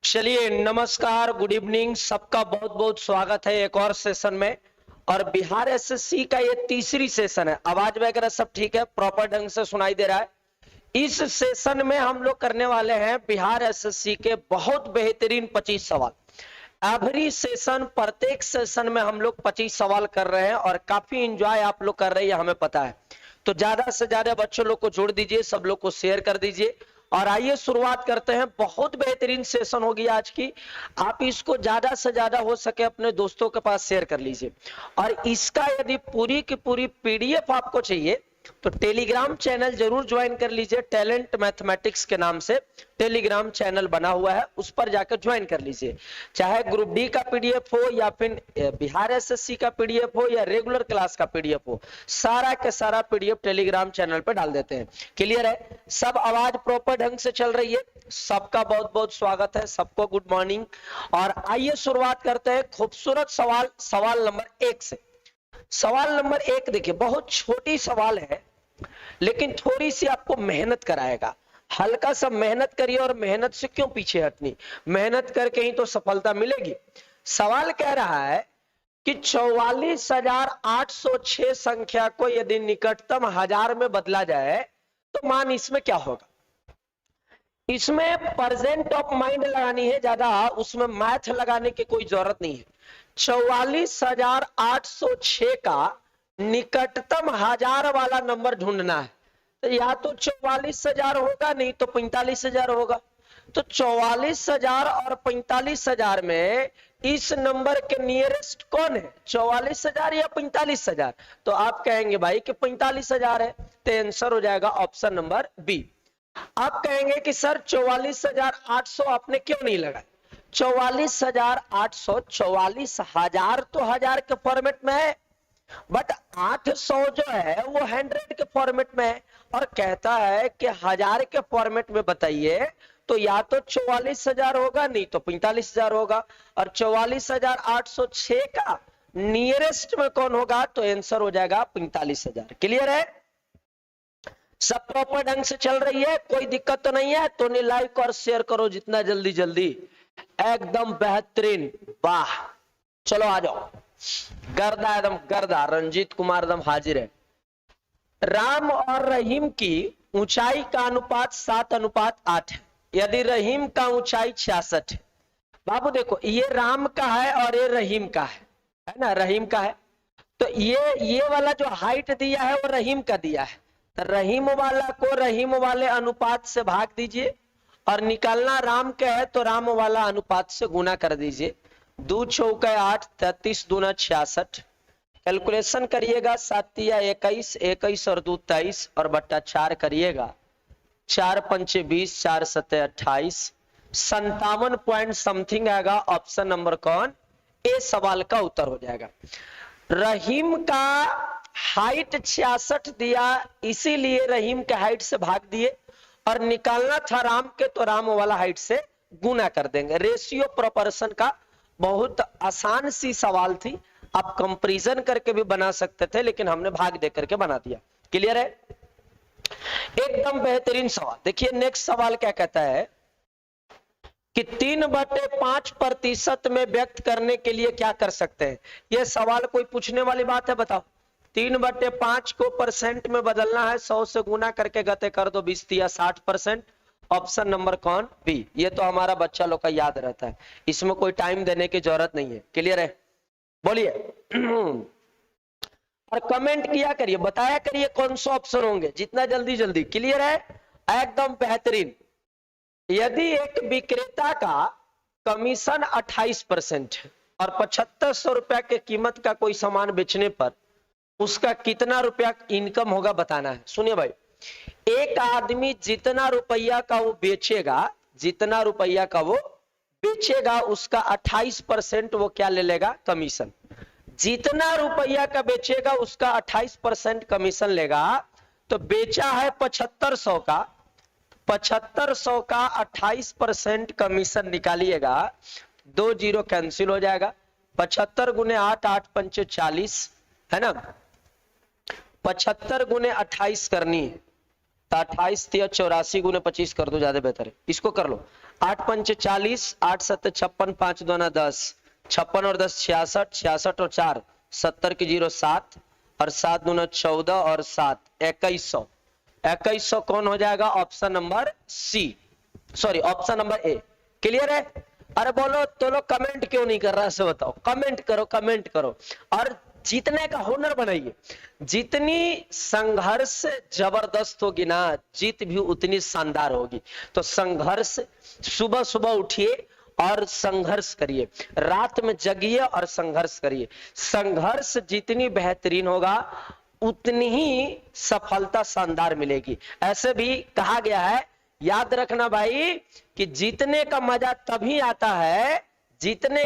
चलिए नमस्कार, good evening, सबका बहुत बहुत स्वागत है एक और सेशन में। और बिहार एसएससी का ये तीसरी सेशन है। आवाज वगैरह सब ठीक है, प्रॉपर ढंग से सुनाई दे रहा है। इस सेशन में हम लोग करने वाले हैं बिहार एसएससी के बहुत बेहतरीन 25 सवाल। एवरी सेशन, प्रत्येक सेशन में हम लोग 25 सवाल कर रहे हैं और काफी एंजॉय आप लोग कर रहे हैं, हमें पता है। तो ज्यादा से ज्यादा बच्चों लोग को जोड़ दीजिए, सब लोग को शेयर कर दीजिए। और आइए शुरुआत करते हैं। बहुत बेहतरीन सेशन होगी आज की। आप इसको ज्यादा से ज्यादा हो सके अपने दोस्तों के पास शेयर कर लीजिए। और इसका यदि पूरी की पूरी पीडीएफ आपको चाहिए तो टेलीग्राम चैनल जरूर ज्वाइन कर लीजिए। टैलेंट मैथमेटिक्स के नाम से टेलीग्राम चैनल बना हुआ है, उस पर जाकर ज्वाइन कर लीजिए। चाहे ग्रुप डी का पीडीएफ हो या फिर बिहार एसएससी का पीडीएफ हो या रेगुलर क्लास का पीडीएफ हो, सारा के सारा पीडीएफ टेलीग्राम चैनल पर डाल देते हैं। क्लियर है? सब आवाज प्रॉपर ढंग से चल रही है? सबका बहुत बहुत स्वागत है, सबको गुड मॉर्निंग। और आइए शुरुआत करते हैं खूबसूरत सवाल नंबर 1 से। सवाल नंबर 1 देखिए, बहुत छोटी सवाल है लेकिन थोड़ी सी आपको मेहनत कराएगा। हल्का सा मेहनत करिए। और मेहनत से क्यों पीछे हटनी, मेहनत करके ही तो सफलता मिलेगी। सवाल कह रहा है कि 44,806 संख्या को यदि निकटतम हजार में बदला जाए तो मान इसमें क्या होगा। इसमें प्रेजेंट ऑफ माइंड लगानी है, ज्यादा उसमें मैथ लगाने की कोई जरूरत नहीं है। 44,806 का निकटतम हजार वाला नंबर ढूंढना है। तो या तो 44,000 होगा, नहीं तो 45,000 होगा। तो 44,000 और 45,000 में इस नंबर के नियरेस्ट कौन है, 44,000 या 45,000? तो आप कहेंगे भाई कि 45,000 है, तो आंसर हो जाएगा ऑप्शन नंबर बी। आप कहेंगे कि सर 44,800 आपने क्यों नहीं लगाया? 44,800, 44,000 तो हजार के फॉर्मेट में है, बट 800 जो है वो 100 के फॉर्मेट में है। और कहता है कि हजार के फॉर्मेट में बताइए, तो या तो 44,000 होगा, नहीं तो 45,000 होगा। और 44,806 का नियरेस्ट में कौन होगा, तो आंसर हो जाएगा 45,000। क्लियर है? सब प्रॉपर ढंग से चल रही है, कोई दिक्कत तो नहीं है? तो लाइक और शेयर करो जितना जल्दी जल्दी। एकदम बेहतरीन, वाह। चलो आ जाओ, गर्दा एकदम गर्दा। रंजीत कुमार एकदम हाजिर है। राम और रहीम की ऊंचाई का अनुपात 7:8 है, यदि रहीम का ऊंचाई 66 है। बाबू देखो, ये राम का है और ये रहीम का है ना, रहीम का है। तो ये वाला जो हाइट दिया है वो रहीम का दिया है। तो रहीम वाला को रहीम वाले अनुपात से भाग दीजिए, और निकालना राम के है तो राम वाला अनुपात से गुना कर दीजिए। 2 चौके 8, 33 दूना 66। कैलकुलेशन करिएगा, 7 या 21, 21 और 2 23 और बट्टा 4 करिएगा। 4 पंचे 20, 4 सत्ते 28, 57 पॉइंट समथिंग आएगा। ऑप्शन नंबर कौन, ए सवाल का उत्तर हो जाएगा। रहीम का हाइट 66 दिया, इसीलिए रहीम के हाइट से भाग दिए। और निकालना था राम के, तो राम वाला हाइट से गुना कर देंगे। रेशियो प्रोपोर्शन का बहुत आसान सी सवाल थी, आप कंपैरिजन करके भी बना सकते थे, लेकिन हमने भाग दे करके बना दिया। क्लियर है? एकदम बेहतरीन सवाल। देखिए नेक्स्ट सवाल क्या कहता है कि 3/5% में व्यक्त करने के लिए क्या कर सकते हैं। यह सवाल कोई पूछने वाली बात है? बताओ। 3/5 को परसेंट में बदलना है, 100 से गुना करके गते कर दो, 20 या 60%। ऑप्शन नंबर कौन, बी। ये तो हमारा बच्चा लोग का याद रहता है, इसमें कोई टाइम देने की जरूरत नहीं है। क्लियर है? बोलिए और कमेंट किया करिए, बताया करिए कौन सा ऑप्शन होंगे, जितना जल्दी जल्दी। क्लियर है? एकदम बेहतरीन। यदि एक विक्रेता का कमीशन 28% है और 7,500 रुपया के कीमत का कोई सामान बेचने पर उसका कितना रुपया इनकम होगा, बताना है। सुनिए भाई, एक आदमी जितना रुपया का वो बेचेगा, जितना रुपया का वो बेचेगा, उसका 28% वो क्या ले लेगा, कमीशन। जितना रुपया का बेचेगा उसका 28% कमीशन लेगा। तो बेचा है 7,500 का, 7,500 का 28% कमीशन निकालिएगा, 2 जीरो कैंसिल हो जाएगा। 75 गुने 8, 8 पंचे 40 है ना, 75 गुने 28 करनी है, तो 28 तिया 84 गुने 25 कर दो, ज्यादा बेहतर है। इसको कर लो, 8 पंच 40, 8 7 56, 5 2 10, 56 और 10 66, 66 और 4 70 की 0 7 और 7 दूना 14 और 7 2100। 2100 कौन हो जाएगा? Option number C, sorry option number A. Clear है? अरे बोलो तो लोग कमेंट क्यों नहीं कर रहा है बताओ? कमेंट करो, कमेंट करो और जीतने का हुनर बनाइए। जितनी संघर्ष जबरदस्त होगी ना, जीत भी उतनी शानदार होगी। तो संघर्ष, सुबह सुबह उठिए और संघर्ष करिए, रात में जगिए और संघर्ष करिए। संघर्ष जितनी बेहतरीन होगा उतनी ही सफलता शानदार मिलेगी। ऐसे भी कहा गया है, याद रखना भाई, कि जीतने का मजा तभी आता है, जीतने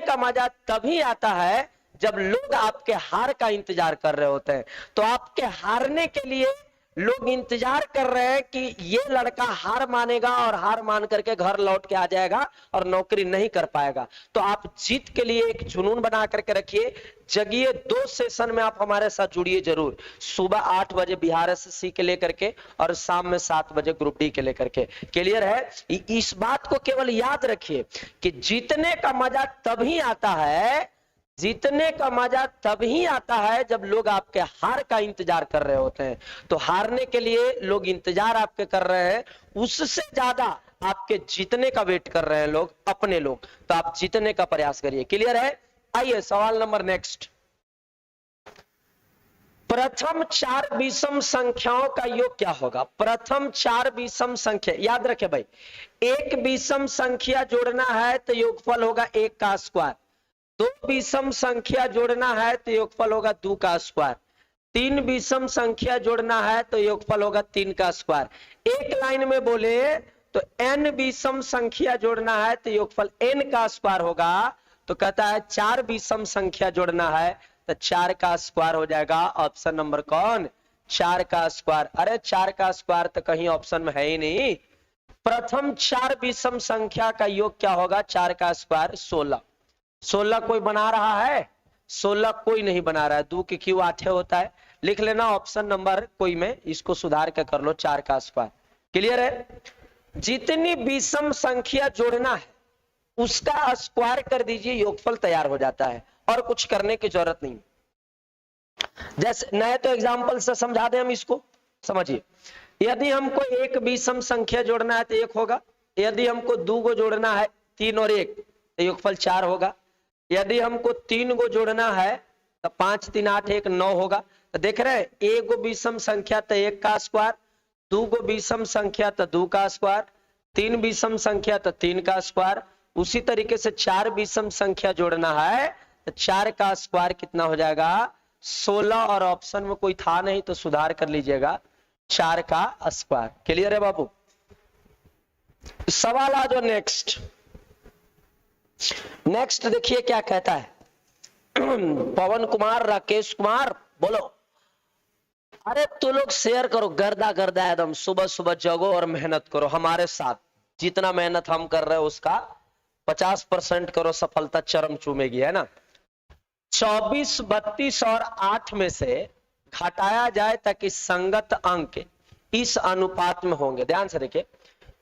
का मजा तभी आता है जब लोग आपके हार का इंतजार कर रहे होते हैं। तो आपके हारने के लिए लोग इंतजार कर रहे हैं कि ये लड़का हार मानेगा और हार मान करके घर लौट के आ जाएगा और नौकरी नहीं कर पाएगा। तो आप जीत के लिए एक जुनून बना करके रखिए, जगिए। 2 सेशन में आप हमारे साथ जुड़िए जरूर, सुबह 8 बजे बिहार एसएससी के लेकर के और शाम में 7 बजे ग्रुप डी के लेकर के। क्लियर है? इस बात को केवल याद रखिए कि जीतने का मजा तभी आता है, जीतने का मजा तभी आता है जब लोग आपके हार का इंतजार कर रहे होते हैं। तो हारने के लिए लोग इंतजार आपके कर रहे हैं, उससे ज्यादा आपके जीतने का वेट कर रहे हैं लोग, अपने लोग। तो आप जीतने का प्रयास करिए। क्लियर है? आइए सवाल नंबर नेक्स्ट। प्रथम 4 विषम संख्याओं का योग क्या होगा? प्रथम 4 विषम संख्या, याद रखे भाई, एक विषम संख्या जोड़ना है तो योगफल होगा 1 का स्क्वायर। 2 विषम संख्या जोड़ना है तो योगफल होगा 2 का स्क्वायर। 3 विषम संख्या जोड़ना है तो योगफल होगा 3 का स्क्वायर। एक लाइन में बोले तो n विषम संख्या जोड़ना है तो योगफल n का स्क्वायर होगा। तो कहता है 4 विषम संख्या जोड़ना है तो 4 का स्क्वायर हो जाएगा। ऑप्शन नंबर कौन? 4 का स्क्वायर। अरे 4 का स्क्वायर तो कहीं ऑप्शन में है ही नहीं। प्रथम 4 विषम संख्या का योग क्या होगा? 4 का स्क्वायर 16। 16 कोई बना रहा है? 16 कोई नहीं बना रहा है। 2 की क्यों 8 होता है? लिख लेना ऑप्शन नंबर कोई में, इसको सुधार के कर लो 4 का स्क्वायर। क्लियर है? जितनी विषम संख्या जोड़ना है उसका स्क्वायर कर दीजिए, योगफल तैयार हो जाता है और कुछ करने की जरूरत नहीं। जैसे नए तो एग्जाम्पल से समझा दें हम इसको, समझिए। यदि हमको एक विषम संख्या जोड़ना है तो 1 होगा। यदि हमको 2 को जोड़ना है 3 और 1 तो योगफल 4 होगा। यदि हमको 3 को जोड़ना है तो 5 3 8 1 9 होगा। तो देख रहे हैं, 1 को विषम संख्या तो 1 का स्क्वायर, 2 को विषम संख्या तो 2 का स्क्वायर, 3 विषम संख्या तो 3 का स्क्वायर। उसी तरीके से 4 विषम संख्या जोड़ना है तो 4 का स्क्वायर कितना हो जाएगा? 16। और ऑप्शन में कोई था नहीं तो सुधार कर लीजिएगा, 4 का स्क्वायर। क्लियर है बाबू? सवाल आ जाओ नेक्स्ट। नेक्स्ट देखिए क्या कहता है। पवन कुमार, राकेश कुमार, बोलो। अरे तो लोग शेयर करो, गर्दा गर्दा एकदम, सुबह सुबह जगो और मेहनत करो हमारे साथ। जितना मेहनत हम कर रहे हैं उसका 50% करो, सफलता चरम चूमेगी, है ना। 24, 32 और 8 में से घटाया जाए ताकि संगत अंक इस अनुपात में होंगे। ध्यान से देखिए,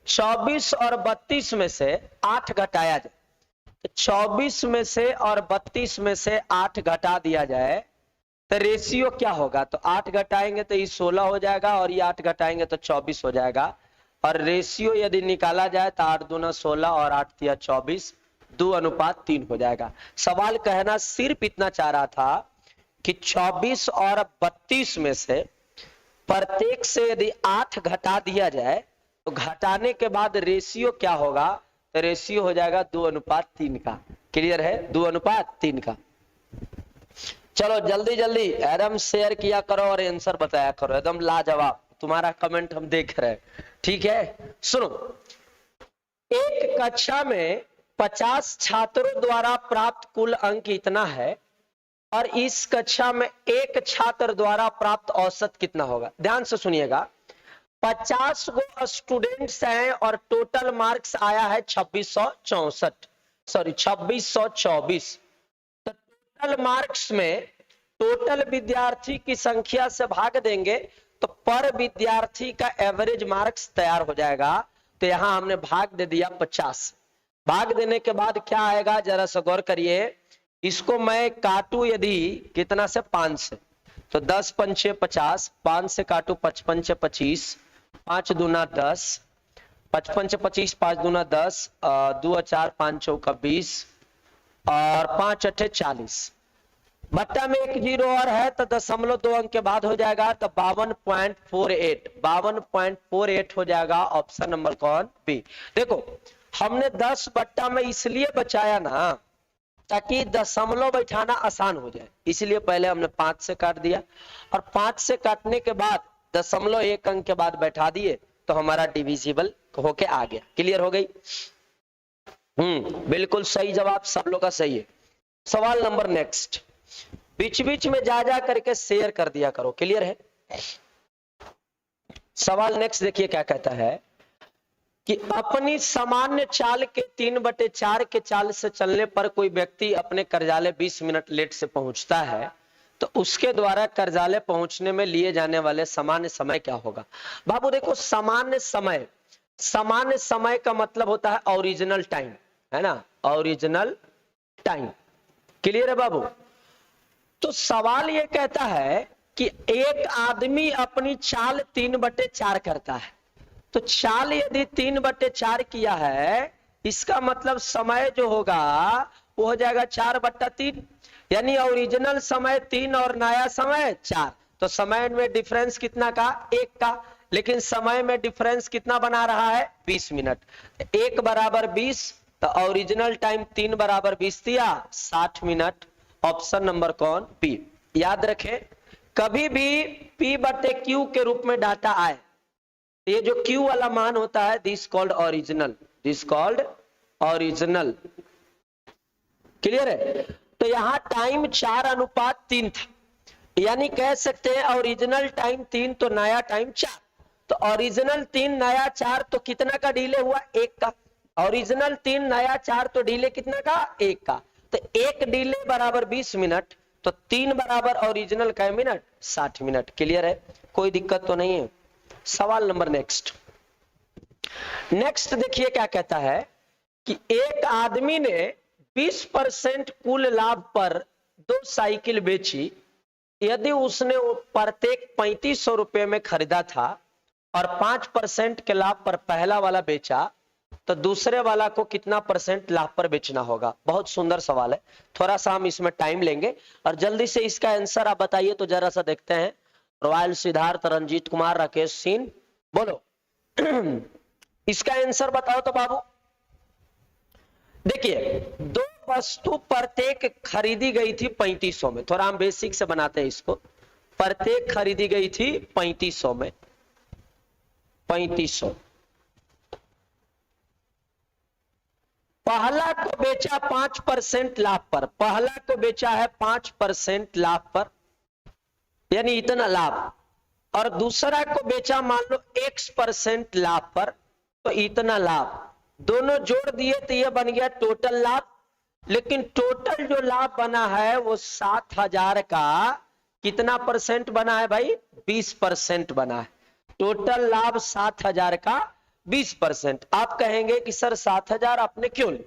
24 और 32 में से 8 घटाया जाए, 24 में से और 32 में से 8 घटा दिया जाए तो रेशियो क्या होगा? तो 8 घटाएंगे तो ये 16 हो जाएगा और ये 8 घटाएंगे तो 24 हो जाएगा। और रेशियो यदि निकाला जाए तो 8 दूना 16 और 8 तिया 24, 2:3 हो जाएगा। सवाल कहना सिर्फ इतना चाह रहा था कि 24 और 32 में से प्रत्येक से यदि 8 घटा दिया जाए तो घटाने के बाद रेशियो क्या होगा? तो रेशियो हो जाएगा 2:3 का। क्लियर है? 2:3 का। चलो जल्दी जल्दी एकदम शेयर किया करो और आंसर बताया करो, एकदम लाजवाब। तुम्हारा कमेंट हम देख रहे हैं, ठीक है। सुनो, एक कक्षा में 50 छात्रों द्वारा प्राप्त कुल अंक इतना है और इस कक्षा में एक छात्र द्वारा प्राप्त औसत कितना होगा? ध्यान से सुनिएगा। 50 गो स्टूडेंट्स हैं और टोटल मार्क्स आया है 2624। टोटल मार्क्स में टोटल विद्यार्थी की संख्या से भाग देंगे तो पर विद्यार्थी का एवरेज मार्क्स तैयार हो जाएगा। तो यहां हमने भाग दे दिया 50। भाग देने के बाद क्या आएगा जरा सा गौर करिए, इसको मैं काटू यदि कितना से 5 से, तो 10 पंचे 50, 5 से काटू 55 से 25, 5 दूना 10, 55 से 25, 5 दूना 10, 2 4 5 चौका 20 और 5 अठे 40। बट्टा में एक जीरो और है तो 0.2 अंक के बाद हो जाएगा, तो 52.48, 52.48 हो जाएगा। ऑप्शन नंबर कौन? बी। देखो हमने 10 बट्टा में इसलिए बचाया ना ताकि दशमलव बैठाना आसान हो जाए, इसलिए पहले हमने 5 से काट दिया और 5 से काटने के बाद 0.1 अंक के बाद बैठा दिए तो हमारा डिविजिबल होके आ गया। क्लियर हो गई? बिल्कुल सही जवाब सब लोग का सही है। सवाल नंबर नेक्स्ट, बीच बीच में जा जा करके शेयर कर दिया करो। क्लियर है? सवाल नेक्स्ट देखिए क्या कहता है कि अपनी सामान्य चाल के 3/4 के चाल से चलने पर कोई व्यक्ति अपने कार्यालय 20 मिनट लेट से पहुंचता है, तो उसके द्वारा कार्यालय पहुंचने में लिए जाने वाले सामान्य समय क्या होगा? बाबू देखो सामान्य समय का मतलब होता है ओरिजिनल टाइम, है ना, ओरिजिनल टाइम। क्लियर है बाबू? तो सवाल ये कहता है कि एक आदमी अपनी चाल 3/4 करता है, तो चाल यदि 3/4 किया है, इसका मतलब समय जो होगा वो हो जाएगा 4/3, यानी ओरिजिनल समय 3 और नया समय 4। तो समय में डिफरेंस कितना का? 1 का, लेकिन समय में डिफरेंस कितना बना रहा है? 20 मिनट। 1 बराबर 20, तो ओरिजिनल टाइम 3 बराबर 20 दिया, 60 मिनट। ऑप्शन नंबर कौन? पी। याद रखें कभी भी P/Q के रूप में डाटा आए, ये जो Q वाला मान होता है this called original, this called original. Clear है? तो यहां टाइम 4:3 था, यानी कह सकते हैं ओरिजिनल टाइम 3 तो नया टाइम 4। तो ओरिजिनल 3 नया 4 तो कितना का डिले हुआ? 1 का। ओरिजिनल 3 नया 4 तो डिले कितना का? 1 का। तो 1 डिले बराबर 20 मिनट, तो 3 बराबर ओरिजिनल का मिनट 60 मिनट। क्लियर है? कोई दिक्कत तो नहीं है। सवाल नंबर नेक्स्ट देखिए क्या कहता है कि एक आदमी ने 20% कुल लाभ पर 2 साइकिल बेची। यदि उसने प्रत्येक 3500 रुपए में खरीदा था और 5% के लाभ पर पहला वाला बेचा, तो दूसरे वाला को कितना % लाभ पर बेचना होगा? बहुत सुंदर सवाल है, थोड़ा सा हम इसमें टाइम लेंगे और जल्दी से इसका आंसर आप बताइए। तो जरा सा देखते हैं, रॉयल सिद्धार्थ, रंजीत कुमार, राकेश सिंह, बोलो इसका आंसर बताओ तो बाबू। देखिए 2 वस्तु प्रत्येक खरीदी गई थी 3500 में, थोड़ा हम बेसिक से बनाते हैं इसको। प्रत्येक खरीदी गई थी 3500 में, 3500। पहला को बेचा 5% लाभ पर, पहला को बेचा है 5% लाभ पर, यानी इतना लाभ, और दूसरा को बेचा मान लो X% लाभ पर, तो इतना लाभ। दोनों जोड़ दिए तो ये बन गया टोटल लाभ, लेकिन टोटल जो लाभ बना है वो 7000 का कितना % बना है भाई? 20% बना है। टोटल लाभ 7000 का 20%। आप कहेंगे कि सर 7000 आपने क्यों ली?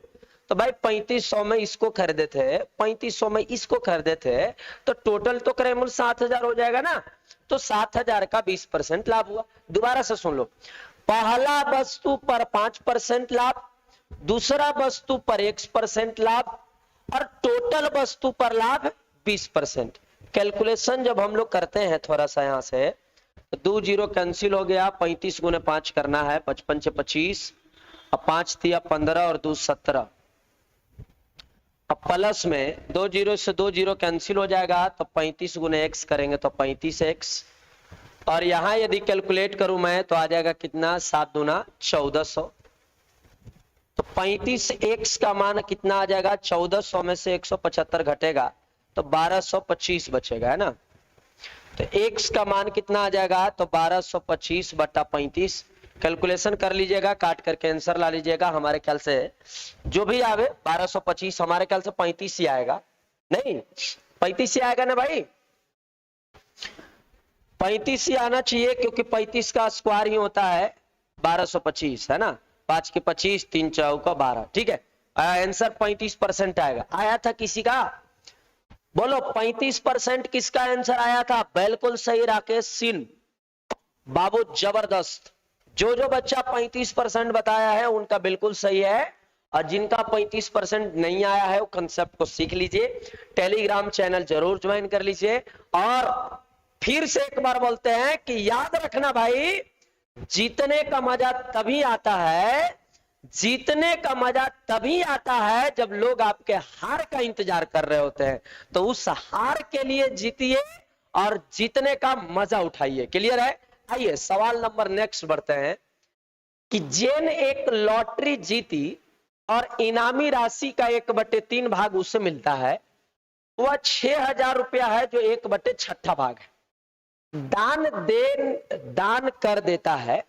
तो भाई 3500 में इसको खरीदे थे, 3500 में इसको खरीदे थे, तो टोटल तो करे मूल 7000 हो जाएगा ना। तो 7000 का 20% लाभ हुआ। दोबारा से सुन लो, पहला वस्तु पर 5% लाभ, दूसरा वस्तु पर 1% लाभ, और टोटल वस्तु पर लाभ 20%। कैलकुलेशन जब हम लोग करते हैं थोड़ा सा यहां से, 2 जीरो कैंसिल हो गया, 35 गुने 5 करना है, 55 से 25, अब 5 दिया 15 और 2 17, अब प्लस में 2 जीरो से 2 जीरो कैंसिल हो जाएगा, तो 35 गुने x करेंगे तो 35x, और यहां यदि कैलकुलेट करूं मैं तो आ जाएगा कितना? 7 दूना 1400। तो 35x का मान कितना आ जाएगा? 1400 में से 175 घटेगा तो 1225 बचेगा, है ना। तो x का मान कितना आ जाएगा? तो 1225 बटा 35। कैलकुलेशन कर लीजिएगा, काट करके आंसर ला लीजिएगा। हमारे ख्याल से जो भी आवे 1225, हमारे ख्याल से 35 ही आएगा, नहीं 35 ही आएगा ना भाई। 35 ही आना चाहिए, क्योंकि 35 का स्क्वायर ही होता है 1225, है ना। 5 के 25, 3 चौका 12, ठीक है। आंसर 35% आएगा। आया था किसी का? बोलो 35% किसका आंसर आया था? बिल्कुल सही राकेश सिंह बाबू, जबरदस्त। जो बच्चा 35% बताया है उनका बिल्कुल सही है, और जिनका 35% नहीं आया है वो कंसेप्ट को सीख लीजिए, टेलीग्राम चैनल जरूर ज्वाइन कर लीजिए। और फिर से एक बार बोलते हैं कि याद रखना भाई, जीतने का मजा तभी आता है, जीतने का मजा तभी आता है जब लोग आपके हार का इंतजार कर रहे होते हैं। तो उस हार के लिए जीतिए और जीतने का मजा उठाइए। क्लियर है? आइए सवाल नंबर नेक्स्ट बढ़ते हैं कि जेन एक लॉटरी जीती और इनामी राशि का 1/3 भाग उसे मिलता है, वह 6,000 रुपया है जो 1/6 भाग है। दान कर देता है।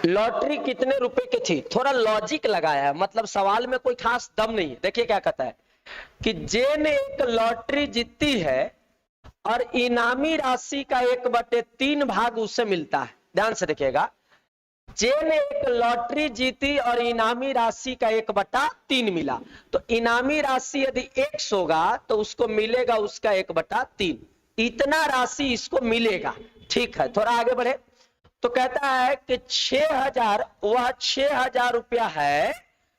लॉटरी कितने रुपए की थी? थोड़ा लॉजिक लगाया है, मतलब सवाल में कोई खास दम नहीं है। देखिए क्या कहता है कि जेन एक लॉटरी जीतती है और इनामी राशि का 1/3 भाग उसे मिलता है। ध्यान से देखिएगा, जेन एक लॉटरी जीती और इनामी राशि का 1/3 मिला, तो इनामी राशि यदि 100 होगा तो उसको मिलेगा उसका 1/3, इतना राशि इसको मिलेगा। ठीक है, थोड़ा आगे बढ़े तो कहता है कि 6,000, वह 6,000 रुपया है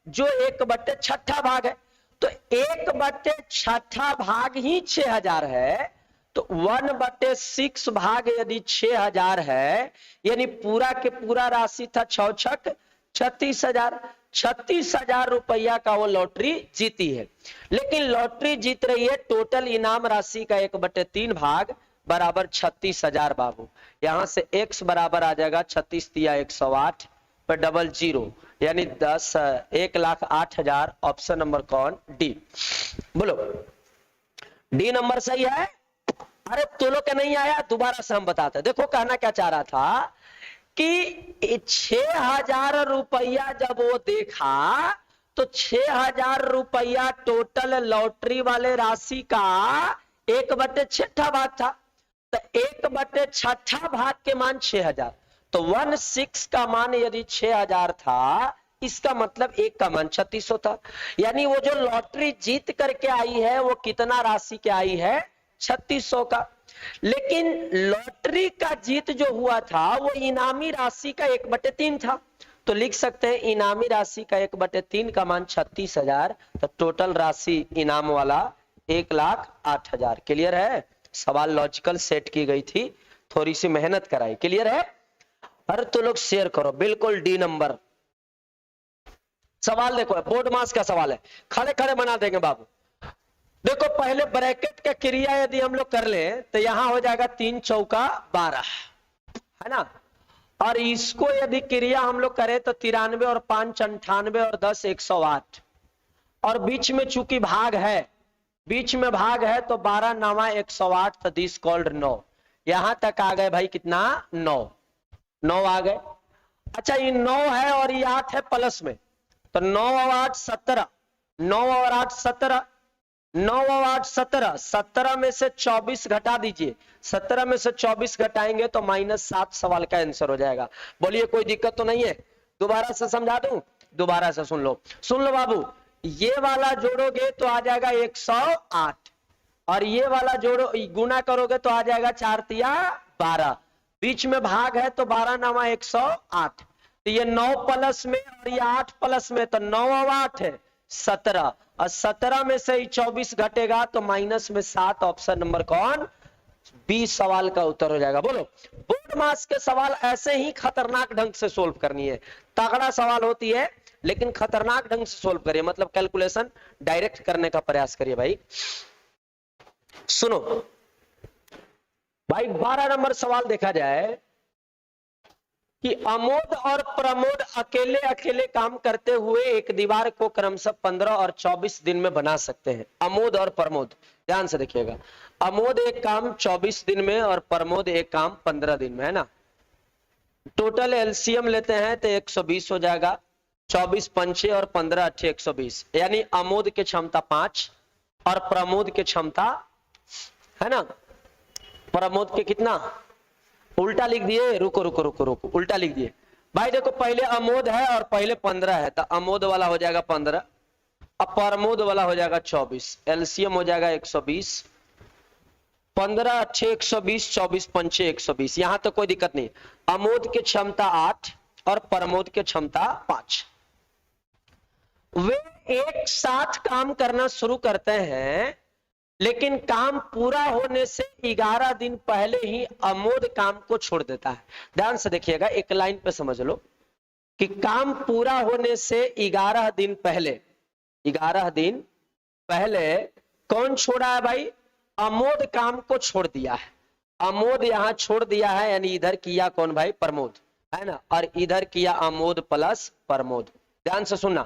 जो 1/6 भाग है। तो 1/6 भाग ही 6,000 है, तो 1/6 भाग यदि 6,000 है, यानी पूरा के पूरा राशि था 6×6 36,000। 36,000 रुपया का वो लॉटरी जीती है। लेकिन लॉटरी जीत रही है, टोटल इनाम राशि का 1/3 भाग बराबर 36,000 बाबू। यहां से x बराबर आ जाएगा 36 दिया 108 पर डबल 0, यानी 1,08,000। ऑप्शन नंबर कौन? डी। बोलो डी नंबर सही है? अरे तो लोग का नहीं आया, दोबारा से हम बताते हैं। देखो कहना क्या चाह रहा था कि 6,000 रुपया जब वो देखा तो 6,000 रुपया टोटल लॉटरी वाले राशि का 1/6 भाग था। तो 1/6 भाग के मान 6,000, तो 1/6 का मान यदि 6,000 था, इसका मतलब एक का मान 3600 था। यानी वो जो लॉटरी जीत करके आई है वो कितना राशि के आई है? 3600 का। लेकिन लॉटरी का जीत जो हुआ था वो इनामी राशि का 1/3 था, तो लिख सकते हैं इनामी राशि का 1/3 का मान 36,000, तो टोटल राशि इनाम वाला 1,08,000। क्लियर है? सवाल लॉजिकल सेट की गई थी, थोड़ी सी मेहनत कराई। क्लियर है? अरे तो लोग शेयर करो। बिल्कुल डी नंबर सवाल देखो, बोर्ड मास का सवाल है, खड़े खड़े बना देंगे बाबू। देखो पहले ब्रैकेट का क्रिया यदि हम लोग कर ले तो यहां हो जाएगा 3 चौका 12, है ना। और इसको यदि क्रिया हम लोग करें तो 93 और 5 98 और 10 108, और बीच में चूंकि भाग है, बीच में भाग है तो 12 9 108, तो दिस कॉल्ड 9। यहां तक आ गए भाई, कितना? 9 आ गए। अच्छा ये 9 है और ये 8 है प्लस में, तो 9 और 8 17, 9 और 8 17, 9 और 8 17, 17 में से 24 घटा दीजिए, 17 में से 24 घटाएंगे तो -7 सवाल का आंसर हो जाएगा। बोलिए कोई दिक्कत तो नहीं है? दोबारा से समझा दूं? दोबारा से सुन लो बाबू। ये वाला जोड़ोगे तो आ जाएगा 108, और ये वाला जोड़ो गुना करोगे तो आ जाएगा 4 तिया 12, बीच में भाग है तो 12 9 108, तो ये 9 प्लस में और ये 8 प्लस में, तो 9 और 8 है 17, और 17 में से 24 घटेगा तो माइनस में 7। ऑप्शन नंबर कौन? बी सवाल का उत्तर हो जाएगा। बोलो बोर्ड मास के सवाल ऐसे ही खतरनाक ढंग से सोल्व करनी है। तगड़ा सवाल होती है लेकिन खतरनाक ढंग से सोल्व करिए, मतलब कैलकुलेशन डायरेक्ट करने का प्रयास करिए भाई। सुनो भाई, 12 नंबर सवाल देखा जाए कि अमोद और प्रमोद अकेले अकेले काम करते हुए एक दीवार को क्रमशः 15 और 24 दिन में बना सकते हैं। अमोद और प्रमोद, ध्यान से देखिएगा, अमोद एक काम 24 दिन में और प्रमोद एक काम 15 दिन में, है ना। टोटल एलसीएम लेते हैं तो 120 हो जाएगा, 24 पंचे और 15 अट्ठे 120, यानी अमोद की क्षमता 5 और प्रमोद की क्षमता, है ना, प्रमोद के कितना, उल्टा लिख दिए, रुको रुको रुको रुको, उल्टा लिख दिए भाई। देखो पहले अमोद है और पहले 15 है, तो अमोद वाला हो जाएगा 15, अब प्रमोद वाला हो जाएगा 24, एलसीएम हो जाएगा 120, 15 अच्छे 120, 24 पंचे 120, यहां तो कोई दिक्कत नहीं। अमोद की क्षमता 8 और प्रमोद की क्षमता 5। वे एक साथ काम करना शुरू करते हैं, लेकिन काम पूरा होने से 11 दिन पहले ही अमोद काम को छोड़ देता है। ध्यान से देखिएगा, एक लाइन पे समझ लो कि काम पूरा होने से 11 दिन पहले, 11 दिन पहले कौन छोड़ा है भाई, अमोद काम को छोड़ दिया है। अमोद यहां छोड़ दिया है, यानी इधर किया कौन भाई, प्रमोद, है ना, और इधर किया अमोद प्लस प्रमोद। ध्यान से सुनना,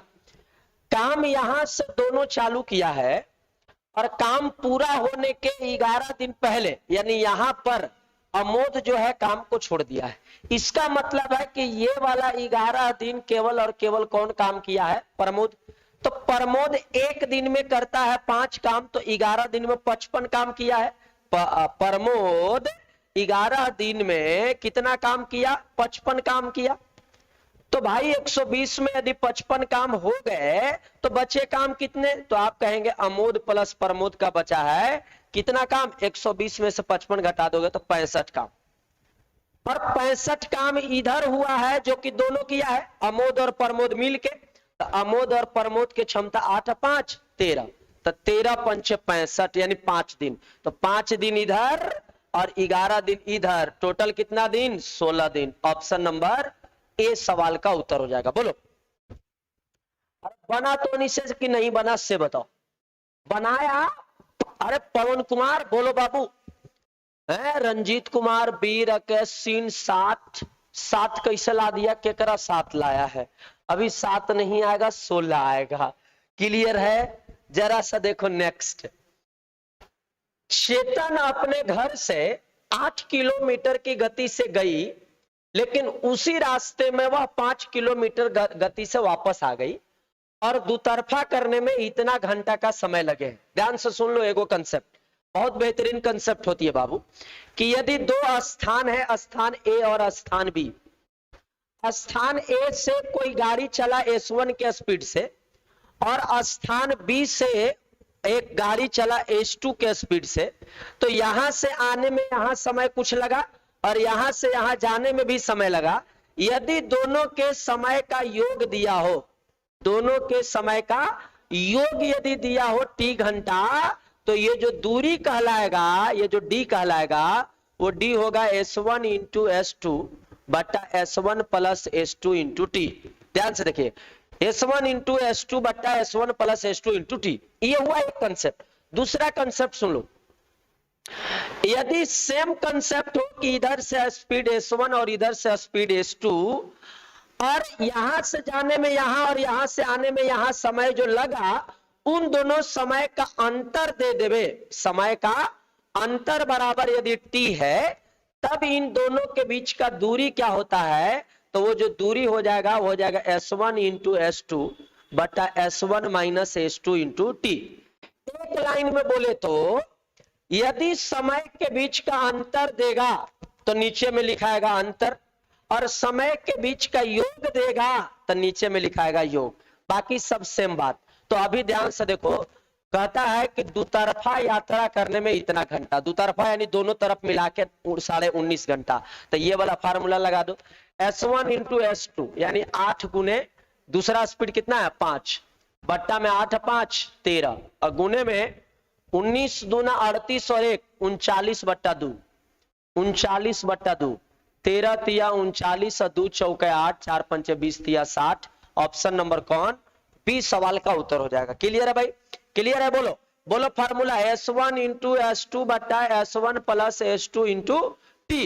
काम यहां से दोनों चालू किया है और काम पूरा होने के 11 दिन पहले, यानी यहां पर अमोद जो है काम को छोड़ दिया है। इसका मतलब है कि ये वाला 11 दिन केवल और केवल कौन काम किया है, प्रमोद। तो प्रमोद एक दिन में करता है 5 काम, तो 11 दिन में 55 काम किया है। प्रमोद 11 दिन में कितना काम किया, 55 काम किया। तो भाई 120 में यदि 55 काम हो गए तो बचे काम कितने, तो आप कहेंगे अमोद प्लस प्रमोद का बचा है कितना काम, 120 में से 55 घटा दोगे तो 65 काम। और 65 काम इधर हुआ है जो कि दोनों किया है, अमोद और प्रमोद मिलके। तो अमोद और प्रमोद की क्षमता 8 5 13, तो 13 पंचे 65, यानी 5 दिन। तो 5 दिन इधर और 11 दिन इधर, टोटल कितना दिन, 16 दिन। ऑप्शन नंबर ए सवाल का उत्तर हो जाएगा। बोलो बना तो निश्चय कि नहीं बना, से बताओ। बनाया, अरे पवन कुमार बोलो बाबू, है रंजीत कुमार, बीर अकेश सीन 7 7 कैसे ला दिया, केकरा 7 लाया है, अभी 7 नहीं आएगा 16 आएगा। क्लियर है, जरा सा देखो नेक्स्ट। चेतन अपने घर से 8 किलोमीटर की गति से गई, लेकिन उसी रास्ते में वह 5 किलोमीटर गति से वापस आ गई और दुतरफा करने में इतना घंटा का समय लगे। ध्यान से सुन लो, एगो कंसेप्ट बहुत बेहतरीन कंसेप्ट होती है बाबू, कि यदि 2 स्थान है, स्थान ए और स्थान बी, स्थान ए से कोई गाड़ी चला S1 के स्पीड से और स्थान बी से एक गाड़ी चला S2 के स्पीड से, तो यहां से आने में यहां समय कुछ लगा और यहां से यहां जाने में भी समय लगा। यदि दोनों के समय का योग दिया हो, दोनों के समय का योग यदि दिया हो T घंटा, तो ये जो दूरी कहलाएगा, ये जो D कहलाएगा, वो D होगा S1 इंटू S2 बट्टा S1 plus S2 into T। ध्यान से देखिए, S1 इंटू S2 बट्टा S1 plus S2 into T, ये हुआ एक कंसेप्ट। दूसरा कंसेप्ट सुन लो, यदि सेम कंसेप्ट हो कि इधर से स्पीड S1 और इधर से स्पीड S2 और यहां से जाने में यहां और यहां से आने में यहां समय जो लगा, उन दोनों समय का अंतर दे देवे, समय का अंतर बराबर यदि T है, तब इन दोनों के बीच का दूरी क्या होता है, तो वो जो दूरी हो जाएगा वो हो जाएगा S1 इंटू S2 बटा S1 minus S2 into T। एक लाइन में बोले तो यदि समय के बीच का अंतर देगा तो नीचे में लिखाएगा अंतर, और समय के बीच का योग देगा तो नीचे में लिखाएगा योग, बाकी सब सेम बात। तो अभी ध्यान से देखो, कहता है कि दुतरफा यात्रा करने में इतना घंटा, दुतरफा यानी दोनों तरफ मिला के 19.5 घंटा। तो ये वाला फार्मूला लगा दो, S1 इंटू S2 यानी 8 गुने दूसरा स्पीड कितना है 5 बट्टा में 8 5 13 और गुने में 19 दूना 38 और 1 39 बट्टा 2 39 बट्टा 2 13 तिया 39 और 2 चौके 8 4 पंचे 20 तिया 60। ऑप्शन नंबर कौन, बी सवाल का उत्तर हो जाएगा। क्लियर है भाई, क्लियर है, बोलो बोलो फार्मूला S1 इंटू S2 बट्टा S1 plus S2 into T।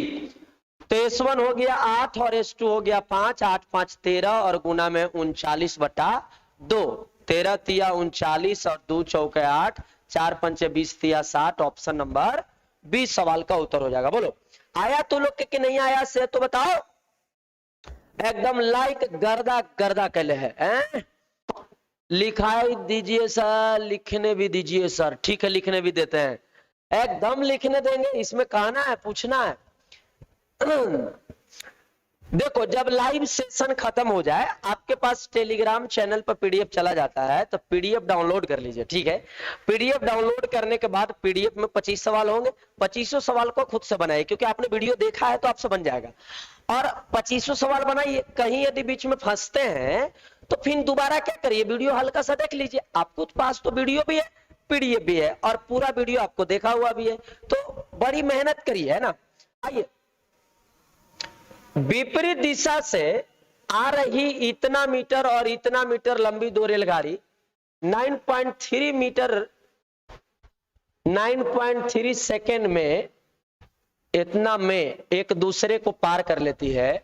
तो S1 हो गया 8 और S2 हो गया 5, 8 5 13 और गुना में 39 बट्टा 2 13 तिया 39 और 2 चौके 8 4 पंचे 20 तिया 60। ऑप्शन नंबर बी सवाल का उत्तर हो जाएगा। बोलो आया तो लोग के नहीं आया से तो बताओ, एकदम लाइक गर्दा गर्दा कहले है, लिखाई दीजिए सर, लिखने भी दीजिए सर, ठीक है लिखने भी देते हैं, एकदम लिखने देंगे, इसमें कहना है, पूछना है। देखो, जब लाइव सेशन खत्म हो जाए, आपके पास टेलीग्राम चैनल पर पीडीएफ चला जाता है, तो पीडीएफ डाउनलोड कर लीजिए, ठीक है। पीडीएफ डाउनलोड करने के बाद पीडीएफ में 25 सवाल होंगे, 25 सवाल को खुद से बनाइए, क्योंकि आपने वीडियो देखा है तो आपसे बन जाएगा। और 25 सवाल बनाइए, कहीं यदि बीच में फंसते हैं तो फिर दोबारा क्या करिए, वीडियो हल्का सा देख लीजिए, आपके पास तो वीडियो भी है, पीडीएफ भी है, और पूरा वीडियो आपको देखा हुआ भी है, तो बड़ी मेहनत करिए, है ना। आइए, विपरीत दिशा से आ रही इतना मीटर और इतना मीटर लंबी दो रेलगाड़ी 9.3 मीटर 9.3 सेकेंड में इतना में एक दूसरे को पार कर लेती है,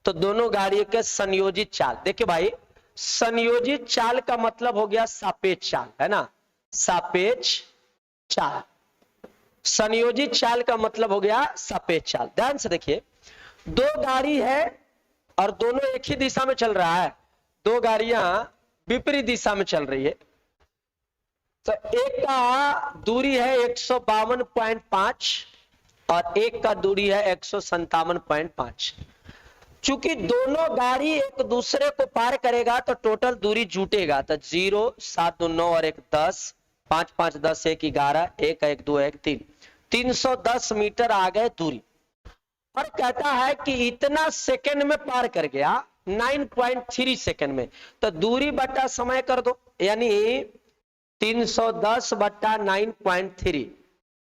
तो दोनों गाड़ियों के संयोजित चाल, देखिए भाई, संयोजित चाल का मतलब हो गया सापेक्ष चाल, है ना, सापेक्ष चाल। संयोजित चाल का मतलब हो गया सापेक्ष चाल। ध्यान से देखिए, दो गाड़ी है और दोनों एक ही दिशा में चल रहा है, दो गाड़ियां विपरीत दिशा में चल रही है, तो एक का दूरी है 152.5 और एक का दूरी है 157.5। चूंकि दोनों गाड़ी एक दूसरे को पार करेगा तो टोटल दूरी जुटेगा, तो 0, 7, 2, 9 और 1, 10, 5, 5, 10, 1, 11, 1, 1, 2, 1, 3, 310 मीटर आ गए दूरी। और कहता है कि इतना सेकंड में पार कर गया, 9.3 सेकंड में, तो दूरी बटा समय कर दो, यानी 310 बटा 9.3,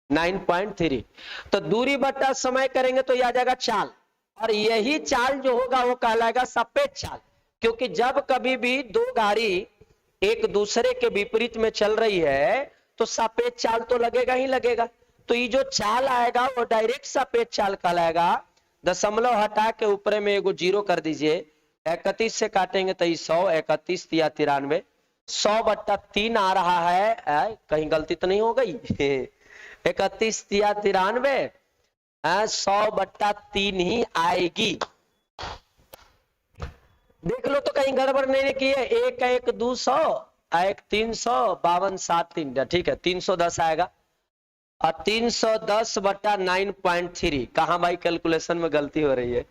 9.3, तो दूरी बटा समय करेंगे तो यह आ जाएगा चाल, और यही चाल जो होगा वो कहलाएगा सापेक्ष चाल, क्योंकि जब कभी भी दो गाड़ी एक दूसरे के विपरीत में चल रही है तो सापेक्ष चाल तो लगेगा ही लगेगा, तो ये जो चाल आएगा वो डायरेक्ट सापेक्ष चाल कहलाएगा। दशमलव हटा के ऊपर में एगो 0 कर दीजिए, 31 से काटेंगे तो 100, 31 या 93, 100 बट्टा 3 आ रहा है, कहीं गलती तो नहीं हो गई, 31 या 93, 100 बट्टा 3 ही आएगी। देख लो तो कहीं गड़बड़ नहीं की है, 1 1 200, 1 300, 52 7 3, ठीक है, 310 आएगा, और 310 बटा 9.3, कहां भाई कैलकुलेशन में गलती हो रही है।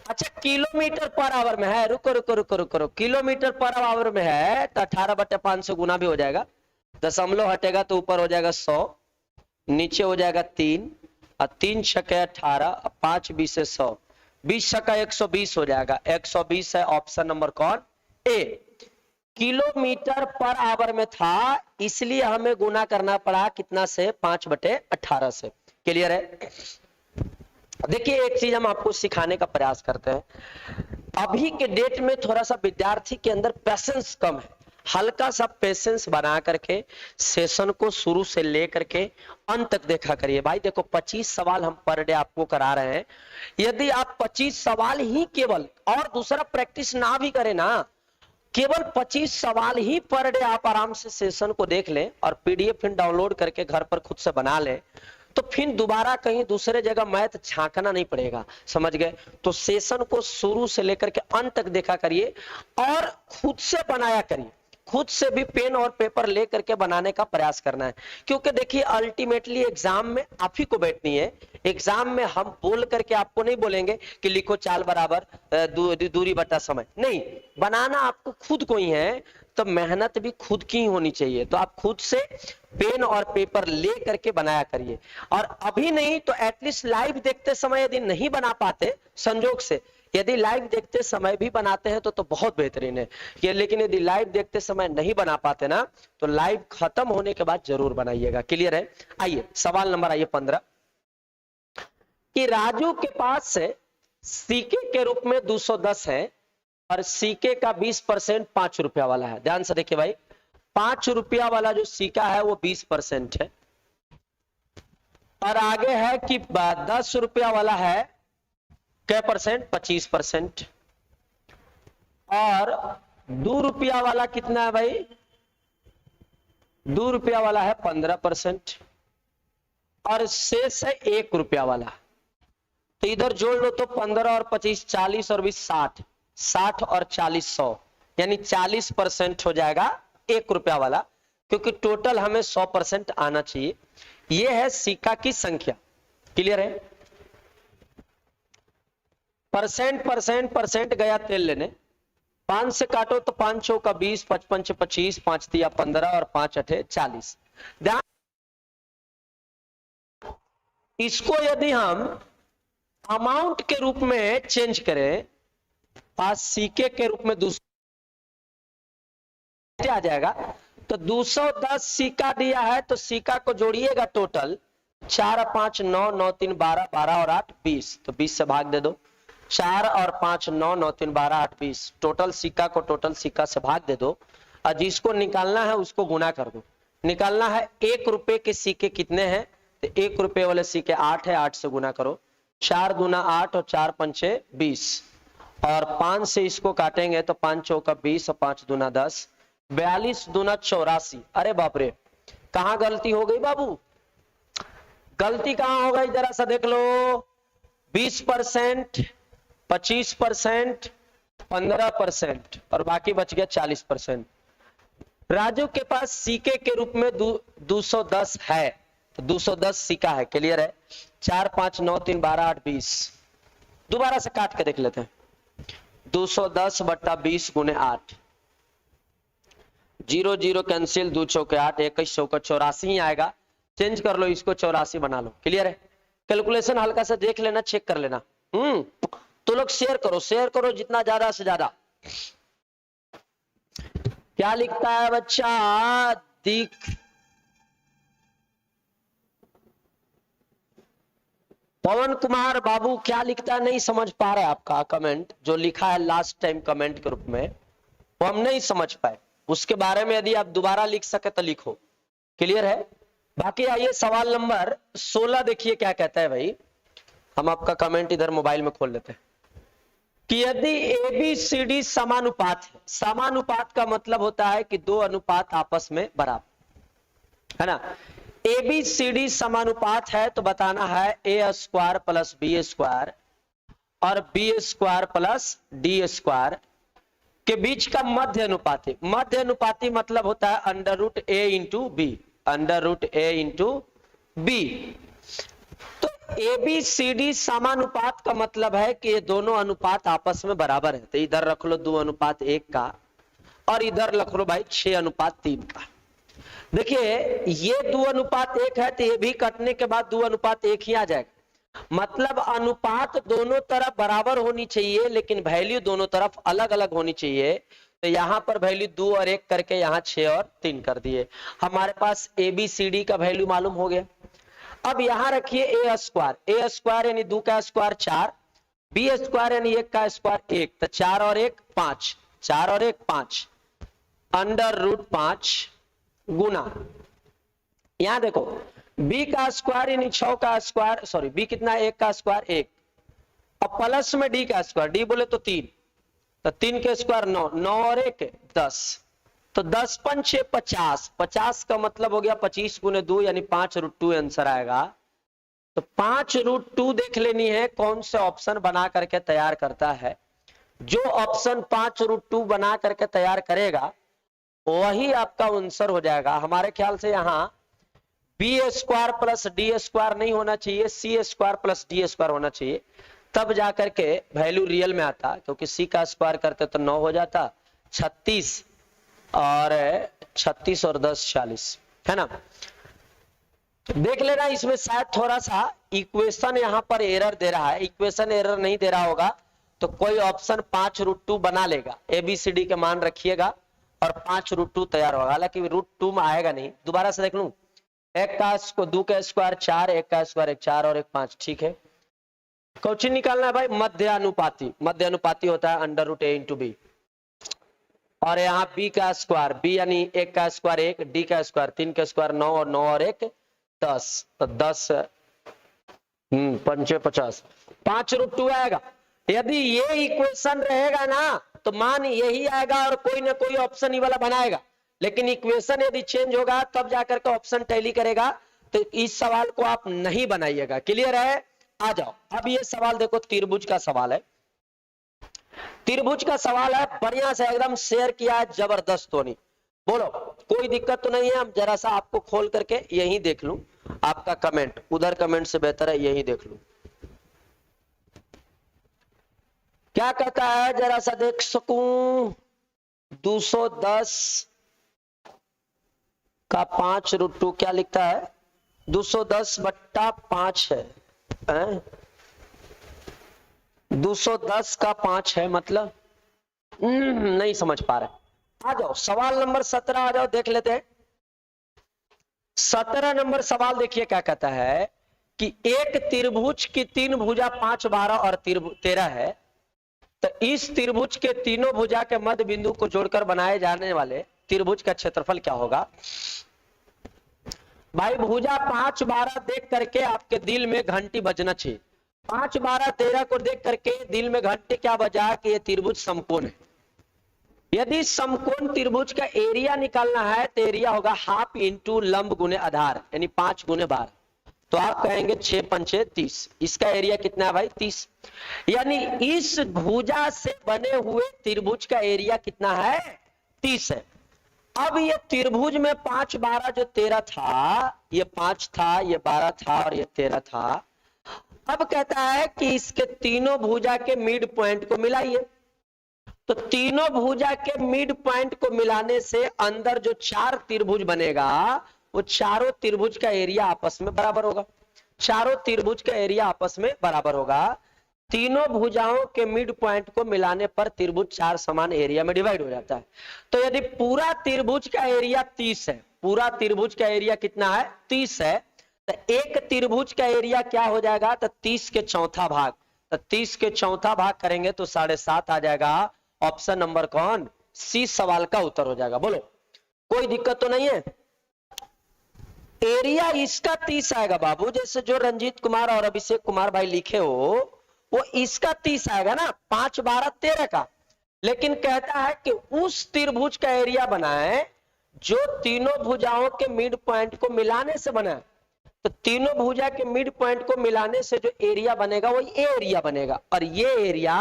अच्छा, किलोमीटर पर आवर में है, रुको रुको रुको रुको रुको, किलोमीटर पर आवर में है तो 18 बटा 500 गुना भी हो जाएगा, दशमलव हटेगा तो ऊपर हो जाएगा 100, नीचे हो जाएगा 3, और 3 छक्के 18, 5 20 से 100, 20 छक्का 120 हो जाएगा, 120 है ऑप्शन नंबर कौन, ए। किलोमीटर पर आवर में था, इसलिए हमें गुना करना पड़ा कितना से, 5 बटे 18 से। क्लियर है। देखिए, एक चीज हम आपको सिखाने का प्रयास करते हैं, अभी के डेट में थोड़ा सा विद्यार्थी के अंदर पेशेंस कम है, हल्का सा पेशेंस बना करके सेशन को शुरू से लेकर के अंत तक देखा करिए। भाई देखो, 25 सवाल हम पर डे आपको करा रहे हैं, यदि आप 25 सवाल ही केवल, और दूसरा प्रैक्टिस ना भी करें ना, केवल 25 सवाल ही पर डे आप आराम से सेशन को देख लें और पीडीएफ फिर डाउनलोड करके घर पर खुद से बना लें, तो फिर दोबारा कहीं दूसरे जगह मैथ झांकना नहीं पड़ेगा, समझ गए। तो सेशन को शुरू से लेकर के अंत तक देखा करिए और खुद से बनाया करिए, खुद से भी पेन और पेपर लेकर के बनाने का प्रयास करना है, क्योंकि देखिए अल्टीमेटली एग्जाम में आप ही को बैठनी है। एग्जाम में हम बोल करके आपको नहीं बोलेंगे कि लिखो चाल बराबर दूरी बटा समय, नहीं, बनाना आपको खुद को ही है, तो मेहनत भी खुद की ही होनी चाहिए। तो आप खुद से पेन और पेपर ले करके बनाया करिए, और अभी नहीं तो एटलीस्ट लाइव देखते समय यदि नहीं बना पाते, संजोग से यदि लाइव देखते समय भी बनाते हैं तो बहुत बेहतरीन है ये, लेकिन यदि लाइव देखते समय नहीं बना पाते ना, तो लाइव खत्म होने के बाद जरूर बनाइएगा। क्लियर है। आइए सवाल नंबर आइए 15, कि राजू के पास से सिक्के के रूप में 210 है और सिक्के का 20% 5 रुपया वाला है। ध्यान से देखिए भाई, 5 रुपया वाला जो सिक्का है वो 20% है, और आगे है कि 10 रुपया वाला है क्या परसेंट, 25%, और 2 रुपया वाला कितना है भाई, 2 रुपया वाला है 15%, और शेष है 1 रुपया वाला। तो इधर जोड़ लो तो 15 और 25 40 और 20 60, 60 और 40 100, यानी 40% हो जाएगा 1 रुपया वाला। क्योंकि टोटल हमें 100% आना चाहिए। ये है सिक्का की संख्या। क्लियर है? परसेंट परसेंट परसेंट गया तेल लेने। 5 से काटो तो 5 चौका 20, 55 से 25, 5 तिया 15 और 5 अठे 40। ध्यान, इसको यदि हम अमाउंट के रूप में चेंज करें, पास सिक्के के रूप में दूसरा आ जाएगा। तो 210 सिक्का दिया है तो सिक्का को जोड़िएगा टोटल 4 और 5 9, 9 3 12, 12 और 8 20। तो 20 से भाग दे दो। 4 और 5 9, 9 3 12, 8 20। टोटल सिक्का को टोटल सिक्का से भाग दे दो और जिसको निकालना है उसको गुना कर दो। निकालना है 1 रुपए के सिक्के कितने हैं, तो 1 रुपए वाले सिक्के 8 है, 8 से गुना करो। 4 दूना 8 और 4 पंचे 20 और 5 से इसको काटेंगे तो 5 चौका 20 और 5 दूना 10, 42 दूना 84। अरे बाप रे, कहां गलती हो गई बाबू? गलती कहां हो गई जरा सा देख लो। 20%, 25%, 15% और बाकी बच गया 40%। राजू के पास सिक्के के रूप में 210 है, तो 210 सिक्का है। क्लियर है? 4 5 9 3 12 8 20। दोबारा से काट के देख लेते हैं। 210 बट्टा 20 गुने 8, 0 0 कैंसिल, 2 चौके 8, 21 चौका 84 ही आएगा। चेंज कर लो इसको, 84 बना लो। क्लियर है? कैलकुलेशन हल्का सा देख लेना, चेक कर लेना। तो लोग शेयर करो जितना ज्यादा से ज्यादा। क्या लिखता है बच्चा? दिख पवन कुमार बाबू क्या लिखता है? नहीं समझ पा रहा है आपका कमेंट जो लिखा है लास्ट टाइम कमेंट के रूप में, वो हम नहीं समझ पाए। उसके बारे में यदि आप दोबारा लिख सके तो लिखो। क्लियर है? बाकी आइए सवाल नंबर 16 देखिए क्या कहता है भाई। हम आपका कमेंट इधर मोबाइल में खोल लेते हैं कि यदि ABCD समानुपात है। समानुपात का मतलब होता है कि दो अनुपात आपस में बराबर है ना। ABCD समानुपात है तो बताना है A square plus B square और B square plus D square के बीच का मध्य अनुपाती। मध्य अनुपाती मतलब होता है under root A into B, under root A into B. तो ABCD समानुपात का मतलब है कि ये दोनों अनुपात आपस में बराबर है। तो इधर रख लो 2 अनुपात 1 का और इधर रख लो भाई 6 अनुपात 3 का। देखिए ये 2 अनुपात 1 है तो ये भी कटने के बाद 2 अनुपात 1 ही आ जाएगा। मतलब अनुपात दोनों तरफ बराबर होनी चाहिए लेकिन वैल्यू दोनों तरफ अलग अलग होनी चाहिए। तो यहां पर वैल्यू 2 और 1 करके यहां 6 और 3 कर दिए। हमारे पास ABCD का वैल्यू मालूम हो गया। अब यहां रखिए A स्क्वायर यानी 2 का स्क्वायर 4, B स्क्वायर यानी 1 का स्क्वायर 1, तो 4 और 1 5, 4 और 1 5, अंडर रूट 5 गुना, यहां देखो B का स्क्वायर यानी 6 का स्क्वायर, सॉरी B कितना 1 का स्क्वायर 1 और प्लस में D का स्क्वायर, D बोले तो 3, तो 3 के स्क्वायर 9, 9 और 1 10, तो 10 पंचे 50, 50 का मतलब हो गया 25 गुने 2 यानी 5 रूट 2 आंसर आएगा। तो 5 रूट 2 देख लेनी है कौन से ऑप्शन बना करके तैयार करता है। जो ऑप्शन 5 रूट 2 बना करके तैयार करेगा वही आपका आंसर हो जाएगा। हमारे ख्याल से यहाँ B square plus D square नहीं होना चाहिए, C square plus D square होना चाहिए, तब जाकर के वैल्यू रियल में आता। क्योंकि C का स्क्वायर करते तो 9 हो जाता, 36 और 36 और 10 40 है ना। देख लेना इसमें शायद थोड़ा सा इक्वेशन यहाँ पर एरर दे रहा है। इक्वेशन एरर नहीं दे रहा होगा तो कोई ऑप्शन 5 रूट 2 बना लेगा। ABCD के मान रखिएगा और 5 रूट 2 तैयार होगा। हालांकि रूट 2 में आएगा नहीं। दोबारा से देख लूं, 1 का 2 का स्क्वायर 4, 1 का स्क्वायर 1 4 और 1 5, ठीक है। क्वेश्चन निकालना है भाई मध्य अनुपाती। मध्य अनुपाती होता है under root A into B और यहाँ B का स्क्वायर, B यानी 1 का स्क्वायर 1, D का स्क्वायर 3 का स्क्वायर 9 और 9 और 1 10, तो 10 पंचे 50, 5 रूट 2 आएगा। यदि ये इक्वेशन रहेगा ना तो मान यही आएगा और कोई ना कोई ऑप्शन ही वाला बनाएगा। लेकिन इक्वेशन यदि चेंज होगा तब जाकर के ऑप्शन टैली करेगा। तो इस सवाल को आप नहीं बनाइएगा। क्लियर है? आ जाओ अब ये सवाल देखो, त्रिभुज का सवाल है। त्रिभुज का सवाल है, बढ़िया से एकदम शेयर किया है, जबरदस्त होनी। बोलो, कोई दिक्कत तो नहीं है? हम जरा सा आपको खोल करके यही देख लूं आपका कमेंट, उधर कमेंट से बेहतर है यही देख लूं क्या कहता है, जरा सा देख सकूं। 210 का 5√2 क्या लिखता है? 210/5 है, 210 का 5 है, मतलब नहीं समझ पा रहे। आ जाओ सवाल नंबर 17 आ जाओ, देख लेते हैं। 17 नंबर सवाल देखिए क्या कहता है कि एक त्रिभुज की 3 भुजा 5, 12 और 13 है, तो इस त्रिभुज के तीनों भुजा के मध्य बिंदु को जोड़कर बनाए जाने वाले त्रिभुज का क्षेत्रफल क्या होगा? भाई भुजा 5, 12 देख करके आपके दिल में घंटी बजना चाहिए। 5, 12, 13 को देख करके दिल में घंटी क्या बजा कि ये त्रिभुज समकोण है। यदि समकोण त्रिभुज का एरिया निकालना है तो एरिया होगा हाफ इंटू लंब गुने आधार, यानी 5 गुने 12। तो आप कहेंगे 6 पंचे 30। इसका एरिया कितना है भाई? 30। यानी इस भुजा से बने हुए त्रिभुज का एरिया कितना है? 30 है। अब ये त्रिभुज में 5, 12 जो 13 था, ये 5 था, ये 12 था और ये 13 था। अब कहता है कि इसके तीनों भुजा के मिड पॉइंट को मिलाइए। तो तीनों भुजा के मिड पॉइंट को मिलाने से अंदर जो 4 त्रिभुज बनेगा, वो चारों त्रिभुज का एरिया आपस में बराबर होगा। चारों त्रिभुज का एरिया आपस में बराबर होगा। तीनों भुजाओं के मिड पॉइंट को मिलाने पर त्रिभुज 4 समान एरिया में डिवाइड हो जाता है। तो यदि पूरा त्रिभुज का एरिया 30 है, पूरा त्रिभुज का एरिया कितना है? 30 है, तो एक त्रिभुज का एरिया क्या हो जाएगा? तो 30 के चौथा भाग। तो 30 के चौथा भाग करेंगे तो 7.5 आ जाएगा। ऑप्शन नंबर कौन? सी सवाल का उत्तर हो जाएगा। बोलो, कोई दिक्कत तो नहीं है? एरिया इसका 30 आएगा बाबू, जैसे जो रंजीत कुमार और अभिषेक कुमार भाई लिखे हो वो इसका 30 आएगा ना, 5, 12, 13 का। लेकिन कहता है कि उस त्रिभुज का एरिया बनाए जो तीनों भुजाओं के मिड पॉइंट को मिलाने से बना है। तो तीनों भुजा के मिड पॉइंट को मिलाने से जो एरिया बनेगा वो ये एरिया बनेगा, और ये एरिया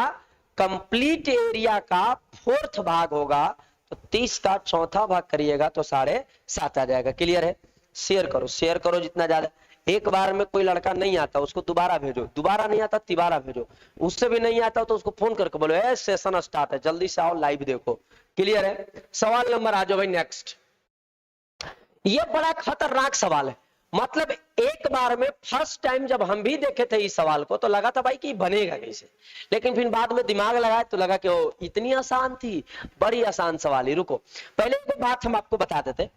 कंप्लीट एरिया का 4th भाग होगा। तो 30 का चौथा भाग करिएगा तो 7.5 आ जाएगा। क्लियर है? शेयर करो, शेयर करो जितना ज्यादा। एक बार में कोई लड़का नहीं आता उसको दोबारा भेजो, दोबारा नहीं आता तिबारा भेजो, उससे भी नहीं आता तो उसको फोन करके बोलो ए सेशन स्टार्ट है, जल्दी से आओ लाइव देखो। क्लियर है? सवाल नंबर आ जाओ भाई नेक्स्ट। ये बड़ा खतरनाक सवाल है। मतलब एक बार में फर्स्ट टाइम जब हम भी देखे थे इस सवाल को तो लगा था भाई कि बनेगा कैसे, लेकिन फिर बाद में दिमाग लगाए तो लगा कि ओ इतनी आसान थी, बड़ी आसान सवाल है। रुको, पहले एक बात हम आपको बता देते।